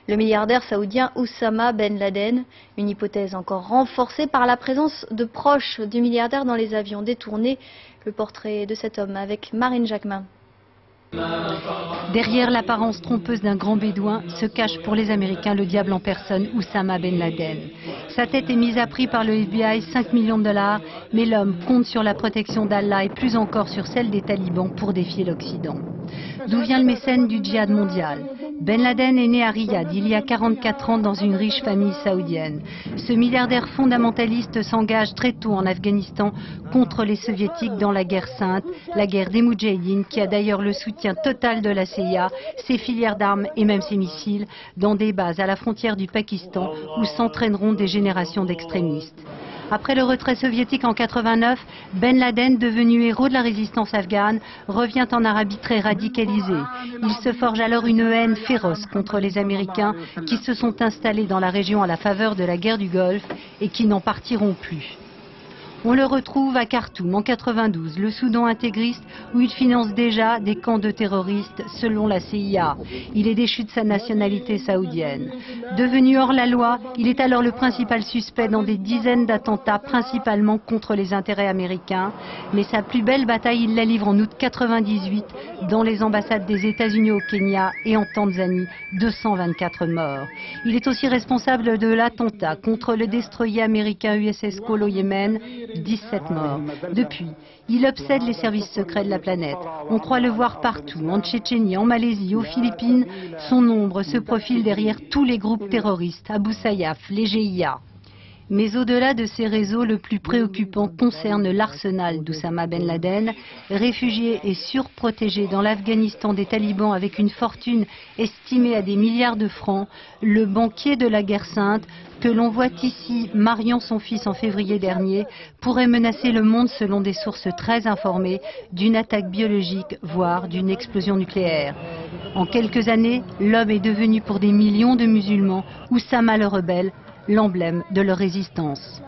le milliardaire saoudien Oussama Ben Laden. Une hypothèse encore renforcée par la présence de proches du milliardaire dans les avions détournés. Le portrait de cet homme avec Marine Jacquemin. Derrière l'apparence trompeuse d'un grand bédouin se cache pour les Américains le diable en personne, Oussama Ben Laden. Sa tête est mise à prix par le FBI, 5 millions de $, mais l'homme compte sur la protection d'Allah et plus encore sur celle des talibans pour défier l'Occident. D'où vient le mécène du djihad mondial? Ben Laden est né à Riyad il y a 44 ans dans une riche famille saoudienne. Ce milliardaire fondamentaliste s'engage très tôt en Afghanistan contre les soviétiques dans la guerre sainte, la guerre des Moudjahidines, qui a d'ailleurs le soutien total de la CIA, ses filières d'armes et même ses missiles, dans des bases à la frontière du Pakistan où s'entraîneront des générations d'extrémistes. Après le retrait soviétique en 89, Ben Laden, devenu héros de la résistance afghane, revient en Arabie très radicalisé. Il se forge alors une haine féroce contre les Américains qui se sont installés dans la région à la faveur de la guerre du Golfe et qui n'en partiront plus. On le retrouve à Khartoum en 92, le Soudan intégriste, où il finance déjà des camps de terroristes selon la CIA. Il est déchu de sa nationalité saoudienne. Devenu hors la loi, il est alors le principal suspect dans des dizaines d'attentats, principalement contre les intérêts américains. Mais sa plus belle bataille, il la livre en août 98 dans les ambassades des États-Unis au Kenya et en Tanzanie, 224 morts. Il est aussi responsable de l'attentat contre le destroyer américain USS Cole au Yémen, 17 morts. Depuis, il obsède les services secrets de la planète. On croit le voir partout, en Tchétchénie, en Malaisie, aux Philippines. Son ombre se profile derrière tous les groupes terroristes, Abu Sayyaf, les GIA. Mais au-delà de ces réseaux, le plus préoccupant concerne l'arsenal d'Oussama Ben Laden, réfugié et surprotégé dans l'Afghanistan des talibans avec une fortune estimée à des milliards de francs. Le banquier de la guerre sainte, que l'on voit ici mariant son fils en février dernier, pourrait menacer le monde selon des sources très informées d'une attaque biologique, voire d'une explosion nucléaire. En quelques années, l'homme est devenu pour des millions de musulmans, Oussama le rebelle, l'emblème de leur résistance.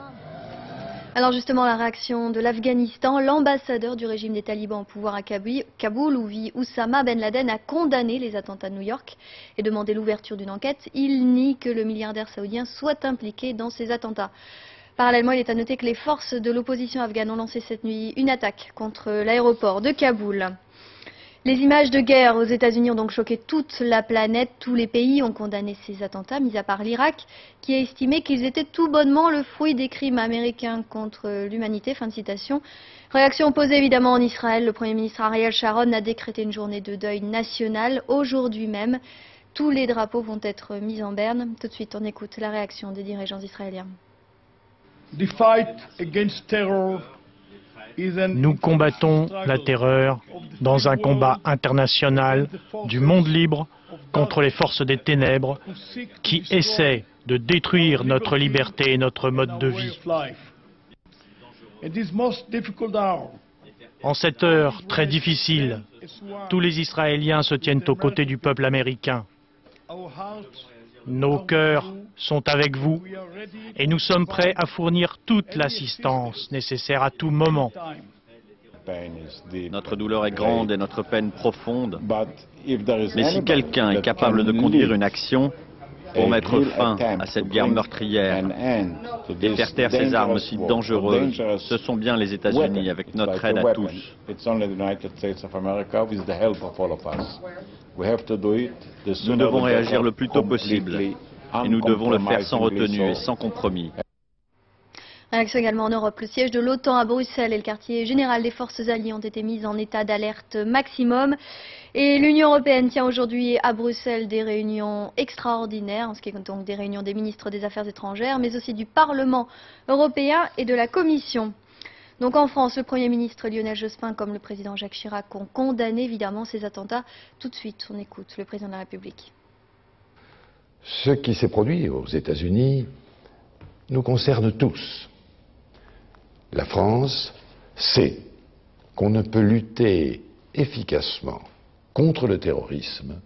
Alors justement, la réaction de l'Afghanistan, l'ambassadeur du régime des talibans au pouvoir à Kaboul, où vit Oussama Ben Laden, a condamné les attentats de New York et demandé l'ouverture d'une enquête. Il nie que le milliardaire saoudien soit impliqué dans ces attentats. Parallèlement, il est à noter que les forces de l'opposition afghane ont lancé cette nuit une attaque contre l'aéroport de Kaboul. Les images de guerre aux États-Unis ont donc choqué toute la planète. Tous les pays ont condamné ces attentats, mis à part l'Irak, qui a estimé qu'ils étaient tout bonnement le fruit des crimes américains contre l'humanité. Fin de citation. Réaction opposée évidemment en Israël. Le Premier ministre Ariel Sharon a décrété une journée de deuil national. Aujourd'hui même, tous les drapeaux vont être mis en berne. Tout de suite, on écoute la réaction des dirigeants israéliens. The fight against terror. Nous combattons la terreur dans un combat international du monde libre contre les forces des ténèbres qui essaient de détruire notre liberté et notre mode de vie. En cette heure très difficile, tous les Israéliens se tiennent aux côtés du peuple américain. Nos cœurs sont avec vous et nous sommes prêts à fournir toute l'assistance nécessaire à tout moment. Notre douleur est grande et notre peine profonde. Mais si quelqu'un est capable de conduire une action pour mettre fin à cette guerre meurtrière et faire taire ces armes si dangereuses, ce sont bien les États-Unis avec notre aide à tous. Nous devons réagir le plus tôt possible et nous devons le faire sans retenue et sans compromis. Réaction également en Europe. Le siège de l'OTAN à Bruxelles et le quartier général des forces alliées ont été mis en état d'alerte maximum. Et l'Union européenne tient aujourd'hui à Bruxelles des réunions extraordinaires, en ce qui est donc des réunions des ministres des Affaires étrangères, mais aussi du Parlement européen et de la Commission. Donc en France, le Premier ministre Lionel Jospin comme le président Jacques Chirac ont condamné évidemment ces attentats. Tout de suite, on écoute le président de la République. Ce qui s'est produit aux États-Unis nous concerne tous. La France sait qu'on ne peut lutter efficacement contre le terrorisme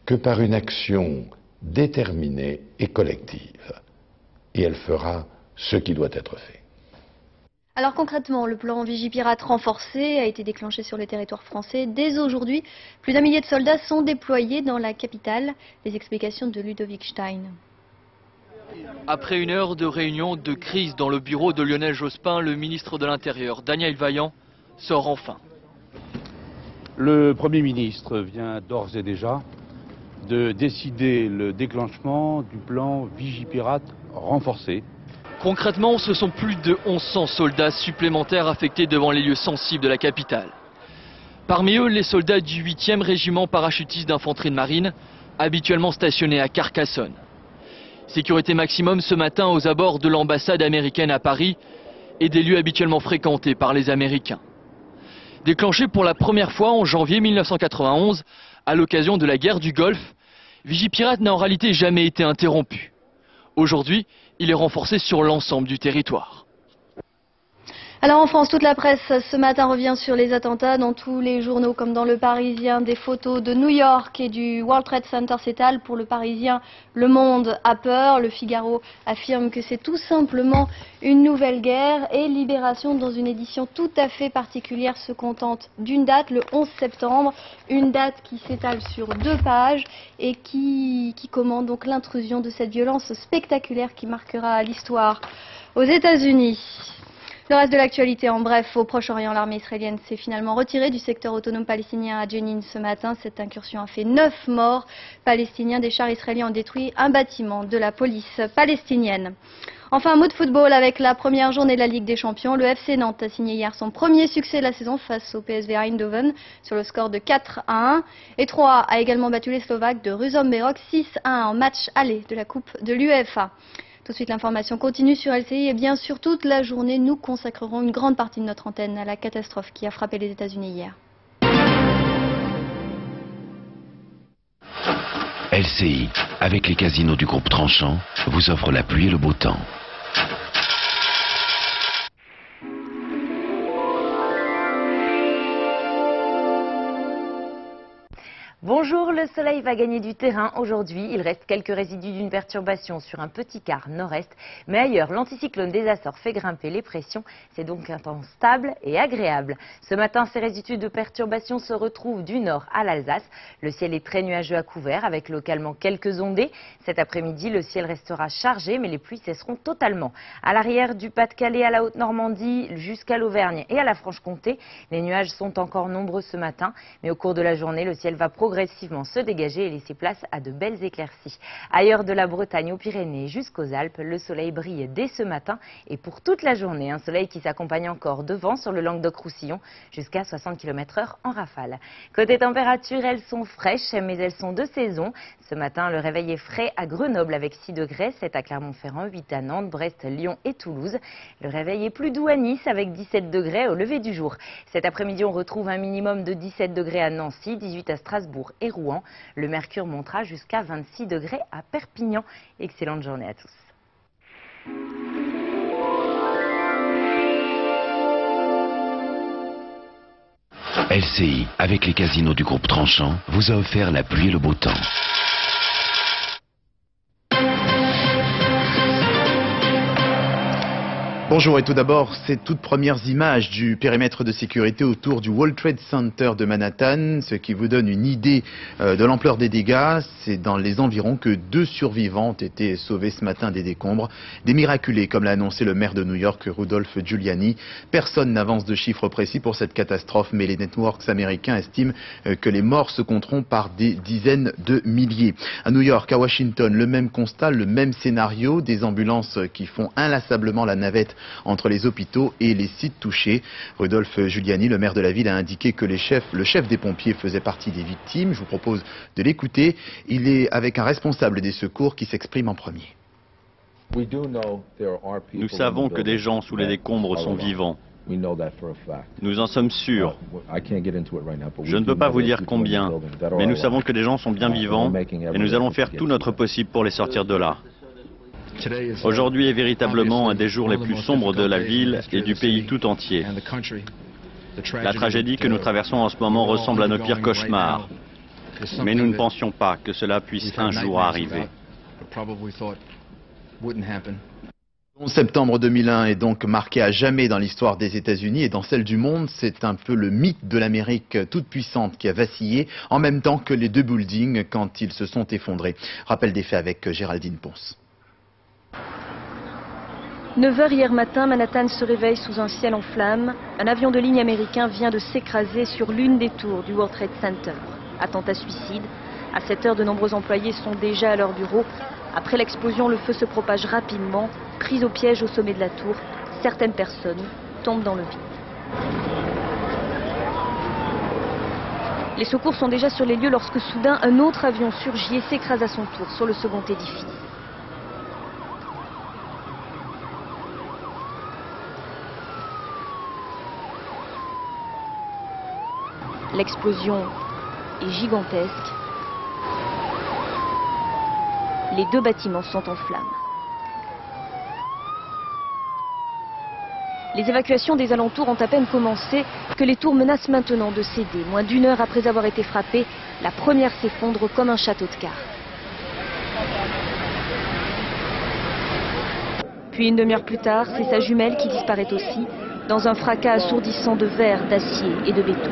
que par une action déterminée et collective. Et elle fera ce qui doit être fait. Alors concrètement, le plan Vigipirate renforcé a été déclenché sur le territoire français. Dès aujourd'hui, plus d'1 millier de soldats sont déployés dans la capitale. Les explications de Ludovic Stein. Après une heure de réunion de crise dans le bureau de Lionel Jospin, le ministre de l'Intérieur, Daniel Vaillant, sort enfin. Le Premier ministre vient d'ores et déjà de décider le déclenchement du plan Vigipirate renforcé. Concrètement, ce sont plus de 1100 soldats supplémentaires affectés devant les lieux sensibles de la capitale. Parmi eux, les soldats du 8e régiment parachutiste d'infanterie de marine, habituellement stationnés à Carcassonne. Sécurité maximum ce matin aux abords de l'ambassade américaine à Paris et des lieux habituellement fréquentés par les Américains. Déclenché pour la première fois en janvier 1991, à l'occasion de la guerre du Golfe, Vigipirate n'a en réalité jamais été interrompu. Aujourd'hui, il est renforcé sur l'ensemble du territoire. Alors en France, toute la presse ce matin revient sur les attentats. Dans tous les journaux, comme dans Le Parisien, des photos de New York et du World Trade Center s'étalent. Pour Le Parisien, Le Monde a peur. Le Figaro affirme que c'est tout simplement une nouvelle guerre. Et Libération, dans une édition tout à fait particulière, se contente d'une date, le 11 septembre. Une date qui s'étale sur 2 pages et qui commande donc l'intrusion de cette violence spectaculaire qui marquera l'histoire aux États-Unis. Le reste de l'actualité, en bref, au Proche-Orient, l'armée israélienne s'est finalement retirée du secteur autonome palestinien à Jenin ce matin. Cette incursion a fait 9 morts palestiniens. Des chars israéliens ont détruit un bâtiment de la police palestinienne. Enfin, un mot de football avec la première journée de la Ligue des Champions. Le FC Nantes a signé hier son premier succès de la saison face au PSV Eindhoven sur le score de 4-1. Et Troyes a également battu les Slovaques de Ruzomberok 6-1 en match aller de la Coupe de l'UEFA. Tout de suite, l'information continue sur LCI et bien sûr toute la journée, nous consacrerons une grande partie de notre antenne à la catastrophe qui a frappé les États-Unis hier. LCI, avec les casinos du groupe Tranchant, vous offre la pluie et le beau temps. Bonjour, le soleil va gagner du terrain aujourd'hui. Il reste quelques résidus d'une perturbation sur un petit quart nord-est. Mais ailleurs, l'anticyclone des Açores fait grimper les pressions. C'est donc un temps stable et agréable. Ce matin, ces résidus de perturbation se retrouvent du nord à l'Alsace. Le ciel est très nuageux à couvert avec localement quelques ondées. Cet après-midi, le ciel restera chargé mais les pluies cesseront totalement. À l'arrière du Pas-de-Calais à la Haute-Normandie jusqu'à l'Auvergne et à la Franche-Comté, les nuages sont encore nombreux ce matin. Mais au cours de la journée, le ciel va progressivement se dégager et laisser place à de belles éclaircies. Ailleurs de la Bretagne aux Pyrénées jusqu'aux Alpes, le soleil brille dès ce matin et pour toute la journée. Un soleil qui s'accompagne encore de vent sur le Languedoc-Roussillon jusqu'à 60 km/h en rafale. Côté température, elles sont fraîches mais elles sont de saison. Ce matin, le réveil est frais à Grenoble avec 6 degrés, 7 à Clermont-Ferrand, 8 à Nantes, Brest, Lyon et Toulouse. Le réveil est plus doux à Nice avec 17 degrés au lever du jour. Cet après-midi, on retrouve un minimum de 17 degrés à Nancy, 18 à Strasbourg et Rouen. Le mercure montera jusqu'à 26 degrés à Perpignan. Excellente journée à tous. LCI, avec les casinos du groupe Tranchant, vous a offert la pluie et le beau temps. Bonjour et tout d'abord, ces toutes premières images du périmètre de sécurité autour du World Trade Center de Manhattan, ce qui vous donne une idée de l'ampleur des dégâts. C'est dans les environs que 2 survivants ont été sauvés ce matin des décombres. Des miraculés, comme l'a annoncé le maire de New York, Rudolph Giuliani. Personne n'avance de chiffres précis pour cette catastrophe, mais les networks américains estiment que les morts se compteront par des dizaines de milliers. À New York, à Washington, le même constat, le même scénario, des ambulances qui font inlassablement la navette entre les hôpitaux et les sites touchés. Rudolph Giuliani, le maire de la ville, a indiqué que le chef des pompiers faisait partie des victimes. Je vous propose de l'écouter. Il est avec un responsable des secours qui s'exprime en premier. Nous savons que des gens sous les décombres sont vivants. Nous en sommes sûrs. Je ne peux pas vous dire combien, mais nous savons que des gens sont bien vivants et nous allons faire tout notre possible pour les sortir de là. Aujourd'hui est véritablement un des jours les plus sombres de la ville et du pays tout entier. La tragédie que nous traversons en ce moment ressemble à nos pires cauchemars. Mais nous ne pensions pas que cela puisse un jour arriver. Le 11 septembre 2001 est donc marqué à jamais dans l'histoire des États-Unis et dans celle du monde. C'est un peu le mythe de l'Amérique toute puissante qui a vacillé en même temps que les 2 buildings quand ils se sont effondrés. Rappel des faits avec Géraldine Ponce. 9h hier matin, Manhattan se réveille sous un ciel en flammes. Un avion de ligne américain vient de s'écraser sur l'une des tours du World Trade Center. Attentat suicide. À 7h, de nombreux employés sont déjà à leur bureau. Après l'explosion, le feu se propage rapidement. Pris au piège au sommet de la tour, certaines personnes tombent dans le vide. Les secours sont déjà sur les lieux lorsque soudain un autre avion surgit et s'écrase à son tour sur le second édifice. L'explosion est gigantesque. Les 2 bâtiments sont en flammes. Les évacuations des alentours ont à peine commencé que les tours menacent maintenant de céder. Moins d'1 heure après avoir été frappée, la première s'effondre comme un château de cartes. Puis 1 demi-heure plus tard, c'est sa jumelle qui disparaît aussi, dans un fracas assourdissant de verre, d'acier et de béton.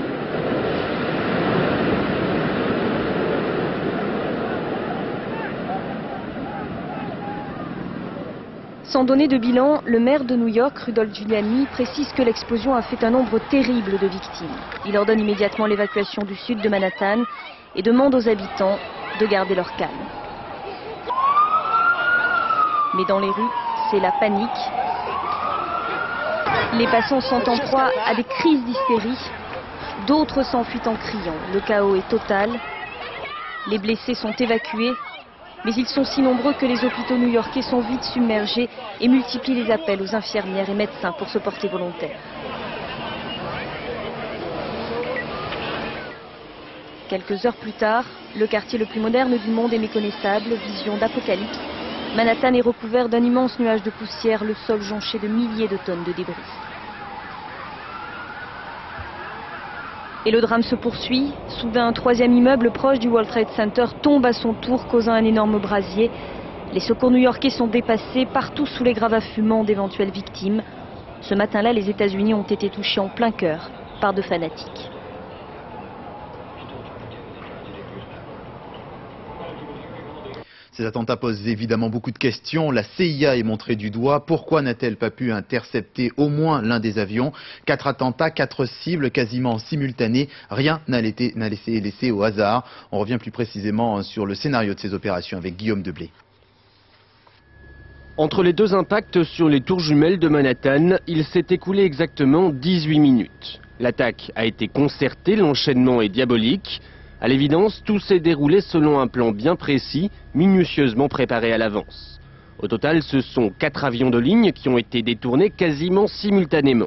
Sans donner de bilan, le maire de New York, Rudolph Giuliani, précise que l'explosion a fait un nombre terrible de victimes. Il ordonne immédiatement l'évacuation du sud de Manhattan et demande aux habitants de garder leur calme. Mais dans les rues, c'est la panique. Les passants sont en proie à des crises d'hystérie. D'autres s'enfuient en criant. Le chaos est total. Les blessés sont évacués. Mais ils sont si nombreux que les hôpitaux new-yorkais sont vite submergés et multiplient les appels aux infirmières et médecins pour se porter volontaires. Quelques heures plus tard, le quartier le plus moderne du monde est méconnaissable, vision d'apocalypse. Manhattan est recouvert d'un immense nuage de poussière, le sol jonché de milliers de tonnes de débris. Et le drame se poursuit. Soudain, un troisième immeuble proche du World Trade Center tombe à son tour, causant un énorme brasier. Les secours new-yorkais sont dépassés, partout sous les gravats fumants d'éventuelles victimes. Ce matin-là, les États-Unis ont été touchés en plein cœur par 2 fanatiques. Ces attentats posent évidemment beaucoup de questions. La CIA est montrée du doigt. Pourquoi n'a-t-elle pas pu intercepter au moins l'un des avions? 4 attentats, 4 cibles quasiment simultanées. Rien n'a été laissé au hasard. On revient plus précisément sur le scénario de ces opérations avec Guillaume Deblé. Entre les 2 impacts sur les tours jumelles de Manhattan, il s'est écoulé exactement 18 minutes. L'attaque a été concertée, l'enchaînement est diabolique. À l'évidence, tout s'est déroulé selon un plan bien précis, minutieusement préparé à l'avance. Au total, ce sont 4 avions de ligne qui ont été détournés quasiment simultanément.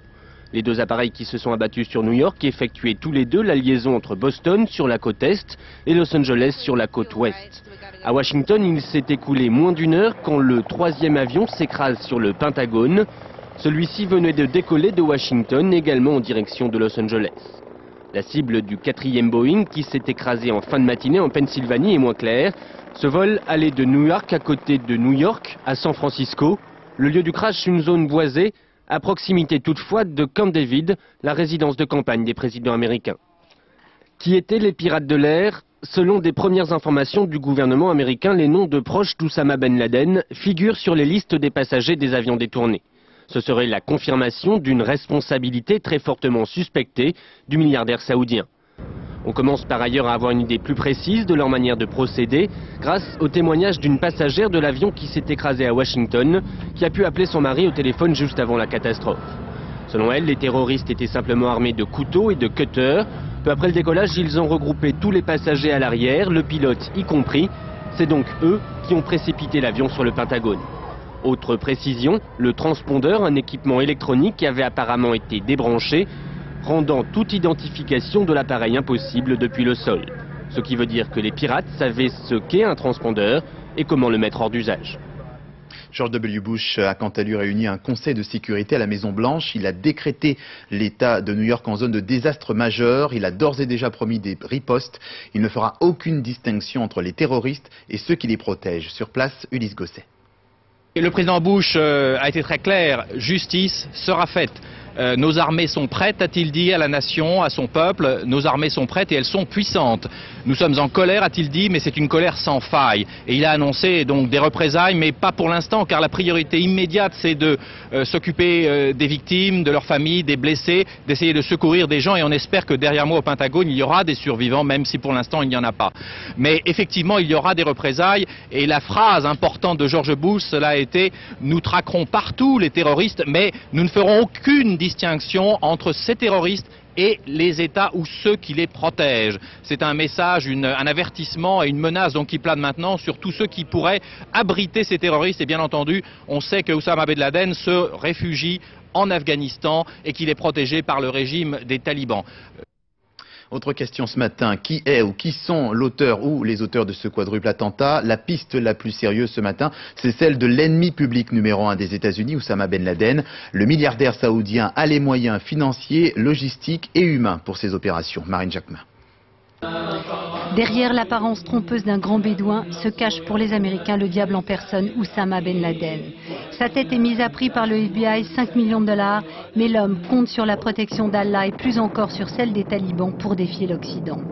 Les 2 appareils qui se sont abattus sur New York effectuaient tous les 2 la liaison entre Boston sur la côte est et Los Angeles sur la côte ouest. À Washington, il s'est écoulé moins d'1 heure quand le 3e avion s'écrase sur le Pentagone. Celui-ci venait de décoller de Washington, également en direction de Los Angeles. La cible du 4e Boeing, qui s'est écrasé en fin de matinée en Pennsylvanie, est moins claire. Ce vol allait de New York à côté de New York, à San Francisco. Le lieu du crash, une zone boisée, à proximité toutefois de Camp David, la résidence de campagne des présidents américains. Qui étaient les pirates de l'air? Selon des premières informations du gouvernement américain, les noms de proches d'Oussama Ben Laden figurent sur les listes des passagers des avions détournés. Ce serait la confirmation d'une responsabilité très fortement suspectée du milliardaire saoudien. On commence par ailleurs à avoir une idée plus précise de leur manière de procéder grâce au témoignage d'une passagère de l'avion qui s'est écrasé à Washington, qui a pu appeler son mari au téléphone juste avant la catastrophe. Selon elle, les terroristes étaient simplement armés de couteaux et de cutters. Peu après le décollage, ils ont regroupé tous les passagers à l'arrière, le pilote y compris. C'est donc eux qui ont précipité l'avion sur le Pentagone. Autre précision, le transpondeur, un équipement électronique, avait apparemment été débranché, rendant toute identification de l'appareil impossible depuis le sol. Ce qui veut dire que les pirates savaient ce qu'est un transpondeur et comment le mettre hors d'usage. George W. Bush a quant à lui réuni un conseil de sécurité à la Maison-Blanche. Il a décrété l'État de New York en zone de désastre majeur. Il a d'ores et déjà promis des ripostes. Il ne fera aucune distinction entre les terroristes et ceux qui les protègent. Sur place, Ulysse Gosset. Et le président Bush a été très clair, justice sera faite. Nos armées sont prêtes, a-t-il dit à la nation, à son peuple. Nos armées sont prêtes et elles sont puissantes. Nous sommes en colère, a-t-il dit, mais c'est une colère sans faille. Et il a annoncé donc des représailles, mais pas pour l'instant, car la priorité immédiate, c'est de s'occuper des victimes, de leurs familles, des blessés, d'essayer de secourir des gens. Et on espère que derrière moi au Pentagone, il y aura des survivants, même si pour l'instant, il n'y en a pas. Mais effectivement, il y aura des représailles. Et la phrase importante de George Bush, cela a été « Nous traquerons partout les terroristes, mais nous ne ferons aucune distinction entre ces terroristes et les États ou ceux qui les protègent ». C'est un message, un avertissement et une menace donc qui plane maintenant sur tous ceux qui pourraient abriter ces terroristes. Et bien entendu, on sait que Oussama Ben Laden se réfugie en Afghanistan et qu'il est protégé par le régime des talibans. Autre question ce matin, qui est ou qui sont l'auteur ou les auteurs de ce quadruple attentat? La piste la plus sérieuse ce matin, c'est celle de l'ennemi public numéro 1 des États-Unis, Oussama Ben Laden. Le milliardaire saoudien a les moyens financiers, logistiques et humains pour ces opérations. Marine Jacquemin. Derrière l'apparence trompeuse d'un grand bédouin se cache pour les Américains le diable en personne, Oussama Ben Laden. Sa tête est mise à prix par le FBI, 5 millions de dollars, mais l'homme compte sur la protection d'Allah et plus encore sur celle des talibans pour défier l'Occident.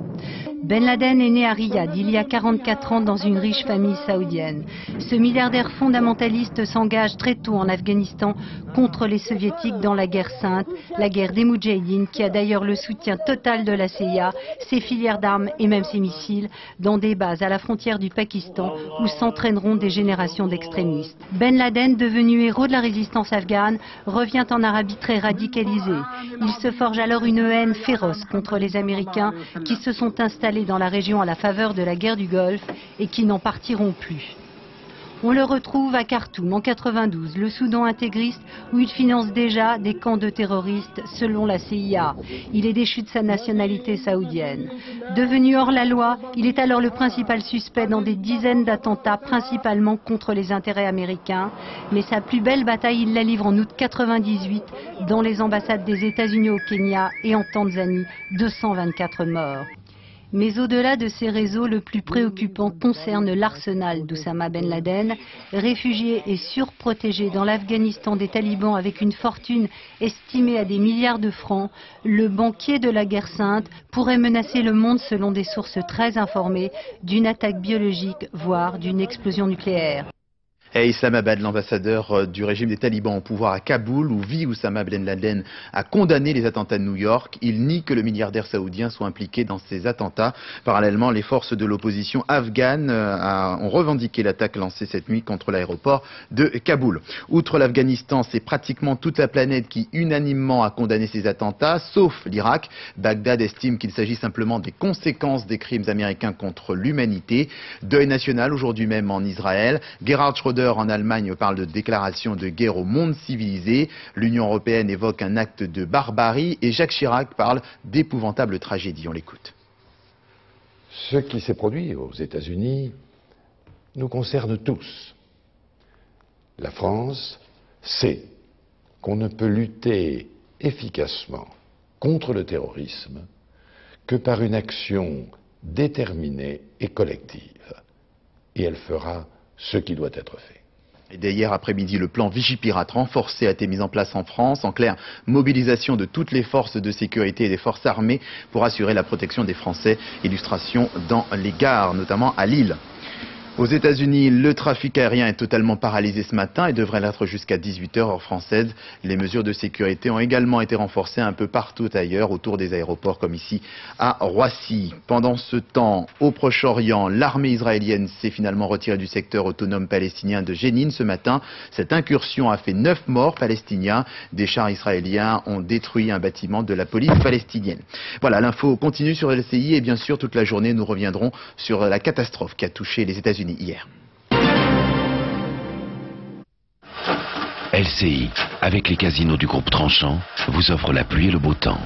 Ben Laden est né à Riyad il y a 44 ans dans une riche famille saoudienne. Ce milliardaire fondamentaliste s'engage très tôt en Afghanistan contre les soviétiques dans la guerre sainte, la guerre des Moudjahidines, qui a d'ailleurs le soutien total de la CIA, ses filières d'armes et même ses missiles, dans des bases à la frontière du Pakistan où s'entraîneront des générations d'extrémistes. Ben Laden, devenu héros de la résistance afghane, revient en Arabie très radicalisé. Il se forge alors une haine féroce contre les Américains qui se sont installés dans la région à la faveur de la guerre du Golfe et qui n'en partiront plus. On le retrouve à Khartoum en 92, le Soudan intégriste, où il finance déjà des camps de terroristes selon la CIA. Il est déchu de sa nationalité saoudienne. Devenu hors la loi, il est alors le principal suspect dans des dizaines d'attentats, principalement contre les intérêts américains. Mais sa plus belle bataille, il la livre en août 98 dans les ambassades des États-Unis au Kenya et en Tanzanie, 224 morts. Mais au-delà de ces réseaux, le plus préoccupant concerne l'arsenal d'Oussama Ben Laden, réfugié et surprotégé dans l'Afghanistan des talibans avec une fortune estimée à des milliards de francs. Le banquier de la guerre sainte pourrait menacer le monde, selon des sources très informées, d'une attaque biologique, voire d'une explosion nucléaire. Et Islamabad, l'ambassadeur du régime des talibans au pouvoir à Kaboul, où vit Oussama Ben Laden, a condamné les attentats de New York. Il nie que le milliardaire saoudien soit impliqué dans ces attentats. Parallèlement, les forces de l'opposition afghane ont revendiqué l'attaque lancée cette nuit contre l'aéroport de Kaboul. Outre l'Afghanistan, c'est pratiquement toute la planète qui unanimement a condamné ces attentats, sauf l'Irak. Bagdad estime qu'il s'agit simplement des conséquences des crimes américains contre l'humanité. Deuil national aujourd'hui même en Israël. Gerhard Schröder en Allemagne parle de déclaration de guerre au monde civilisé. L'Union européenne évoque un acte de barbarie et Jacques Chirac parle d'épouvantable tragédie. On l'écoute. Ce qui s'est produit aux États-Unis nous concerne tous. La France sait qu'on ne peut lutter efficacement contre le terrorisme que par une action déterminée et collective. Et elle fera ce qui doit être fait. Et dès hier après-midi, le plan Vigipirate renforcé a été mis en place en France. En clair, mobilisation de toutes les forces de sécurité et des forces armées pour assurer la protection des Français. Illustration dans les gares, notamment à Lille. Aux États-Unis, le trafic aérien est totalement paralysé ce matin et devrait l'être jusqu'à 18h heure française. Les mesures de sécurité ont également été renforcées un peu partout ailleurs, autour des aéroports comme ici à Roissy. Pendant ce temps, au Proche-Orient, l'armée israélienne s'est finalement retirée du secteur autonome palestinien de Jénine ce matin. Cette incursion a fait 9 morts palestiniens. Des chars israéliens ont détruit un bâtiment de la police palestinienne. Voilà, l'info continue sur LCI et bien sûr toute la journée nous reviendrons sur la catastrophe qui a touché les États-Unis hier. LCI, avec les casinos du groupe Tranchant, vous offre la pluie et le beau temps.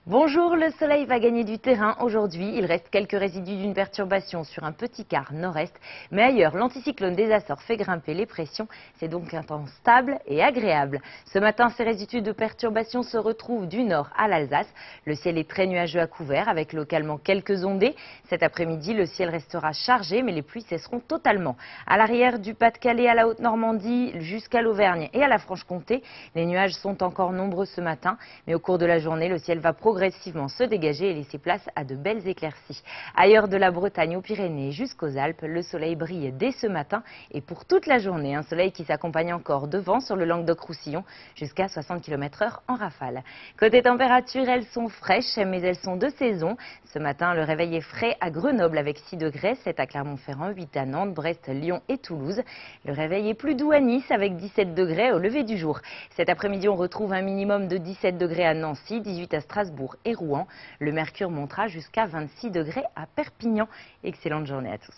Bonjour, le soleil va gagner du terrain aujourd'hui. Il reste quelques résidus d'une perturbation sur un petit quart nord-est. Mais ailleurs, l'anticyclone des Açores fait grimper les pressions. C'est donc un temps stable et agréable. Ce matin, ces résidus de perturbation se retrouvent du nord à l'Alsace. Le ciel est très nuageux à couvert avec localement quelques ondées. Cet après-midi, le ciel restera chargé mais les pluies cesseront totalement. À l'arrière du Pas-de-Calais à la Haute-Normandie jusqu'à l'Auvergne et à la Franche-Comté, les nuages sont encore nombreux ce matin. Mais au cours de la journée, le ciel va progressivement se dégager et laisser place à de belles éclaircies. Ailleurs de la Bretagne aux Pyrénées jusqu'aux Alpes, le soleil brille dès ce matin et pour toute la journée. Un soleil qui s'accompagne encore de vent sur le Languedoc-Roussillon jusqu'à 60 km/h en rafale. Côté température, elles sont fraîches mais elles sont de saison. Ce matin, le réveil est frais à Grenoble avec 6 degrés, 7 à Clermont-Ferrand, 8 à Nantes, Brest, Lyon et Toulouse. Le réveil est plus doux à Nice avec 17 degrés au lever du jour. Cet après-midi, on retrouve un minimum de 17 degrés à Nancy, 18 à Strasbourg et Rouen. Le mercure montera jusqu'à 26 degrés à Perpignan. Excellente journée à tous.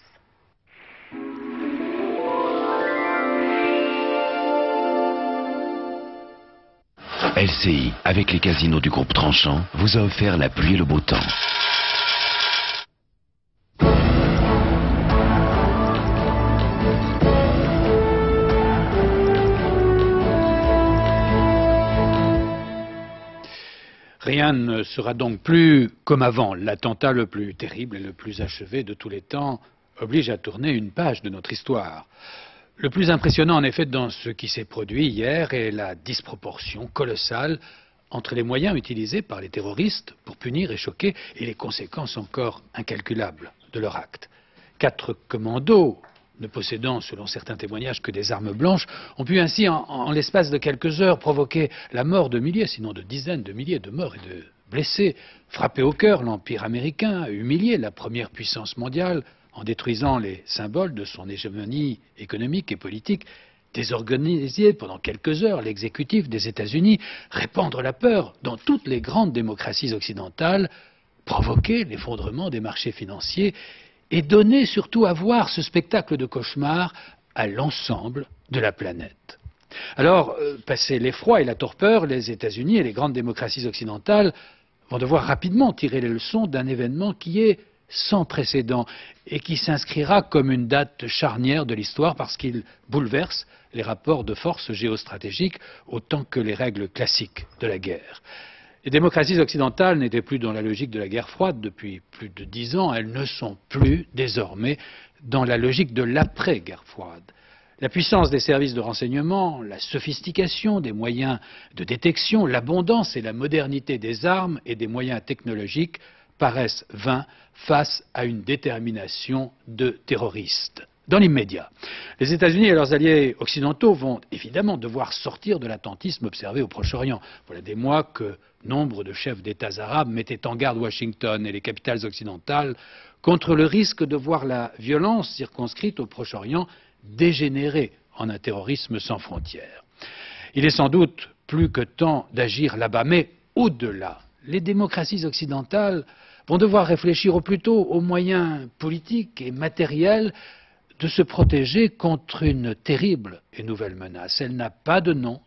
LCI, avec les casinos du groupe Tranchant, vous a offert la pluie et le beau temps. Rien ne sera donc plus comme avant. L'attentat le plus terrible et le plus achevé de tous les temps oblige à tourner une page de notre histoire. Le plus impressionnant en effet dans ce qui s'est produit hier est la disproportion colossale entre les moyens utilisés par les terroristes pour punir et choquer et les conséquences encore incalculables de leur acte. 4 commandos, ne possédant, selon certains témoignages, que des armes blanches, ont pu ainsi, en l'espace de quelques heures, provoquer la mort de milliers, sinon de dizaines de milliers de morts et de blessés, frapper au cœur l'Empire américain, humilier la première puissance mondiale en détruisant les symboles de son hégémonie économique et politique, désorganiser pendant quelques heures l'exécutif des États-Unis, répandre la peur dans toutes les grandes démocraties occidentales, provoquer l'effondrement des marchés financiers et donner surtout à voir ce spectacle de cauchemar à l'ensemble de la planète. Alors, passé l'effroi et la torpeur, les États-Unis et les grandes démocraties occidentales vont devoir rapidement tirer les leçons d'un événement qui est sans précédent et qui s'inscrira comme une date charnière de l'histoire parce qu'il bouleverse les rapports de force géostratégiques autant que les règles classiques de la guerre. Les démocraties occidentales n'étaient plus dans la logique de la guerre froide depuis plus de 10 ans, elles ne sont plus désormais dans la logique de l'après-guerre froide. La puissance des services de renseignement, la sophistication des moyens de détection, l'abondance et la modernité des armes et des moyens technologiques paraissent vains face à une détermination de terroristes. Dans l'immédiat, les États-Unis et leurs alliés occidentaux vont évidemment devoir sortir de l'attentisme observé au Proche-Orient. Voilà des mois que nombre de chefs d'États arabes mettaient en garde Washington et les capitales occidentales contre le risque de voir la violence circonscrite au Proche-Orient dégénérer en un terrorisme sans frontières. Il est sans doute plus que temps d'agir là-bas, mais au-delà, les démocraties occidentales vont devoir réfléchir au plus tôt aux moyens politiques et matériels de se protéger contre une terrible et nouvelle menace. Elle n'a pas de nom,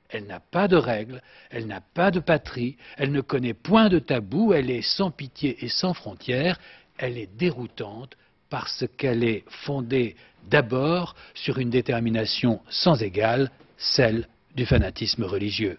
elle n'a pas de règles, elle n'a pas de patrie, elle ne connaît point de tabou, elle est sans pitié et sans frontières, elle est déroutante parce qu'elle est fondée d'abord sur une détermination sans égale, celle du fanatisme religieux.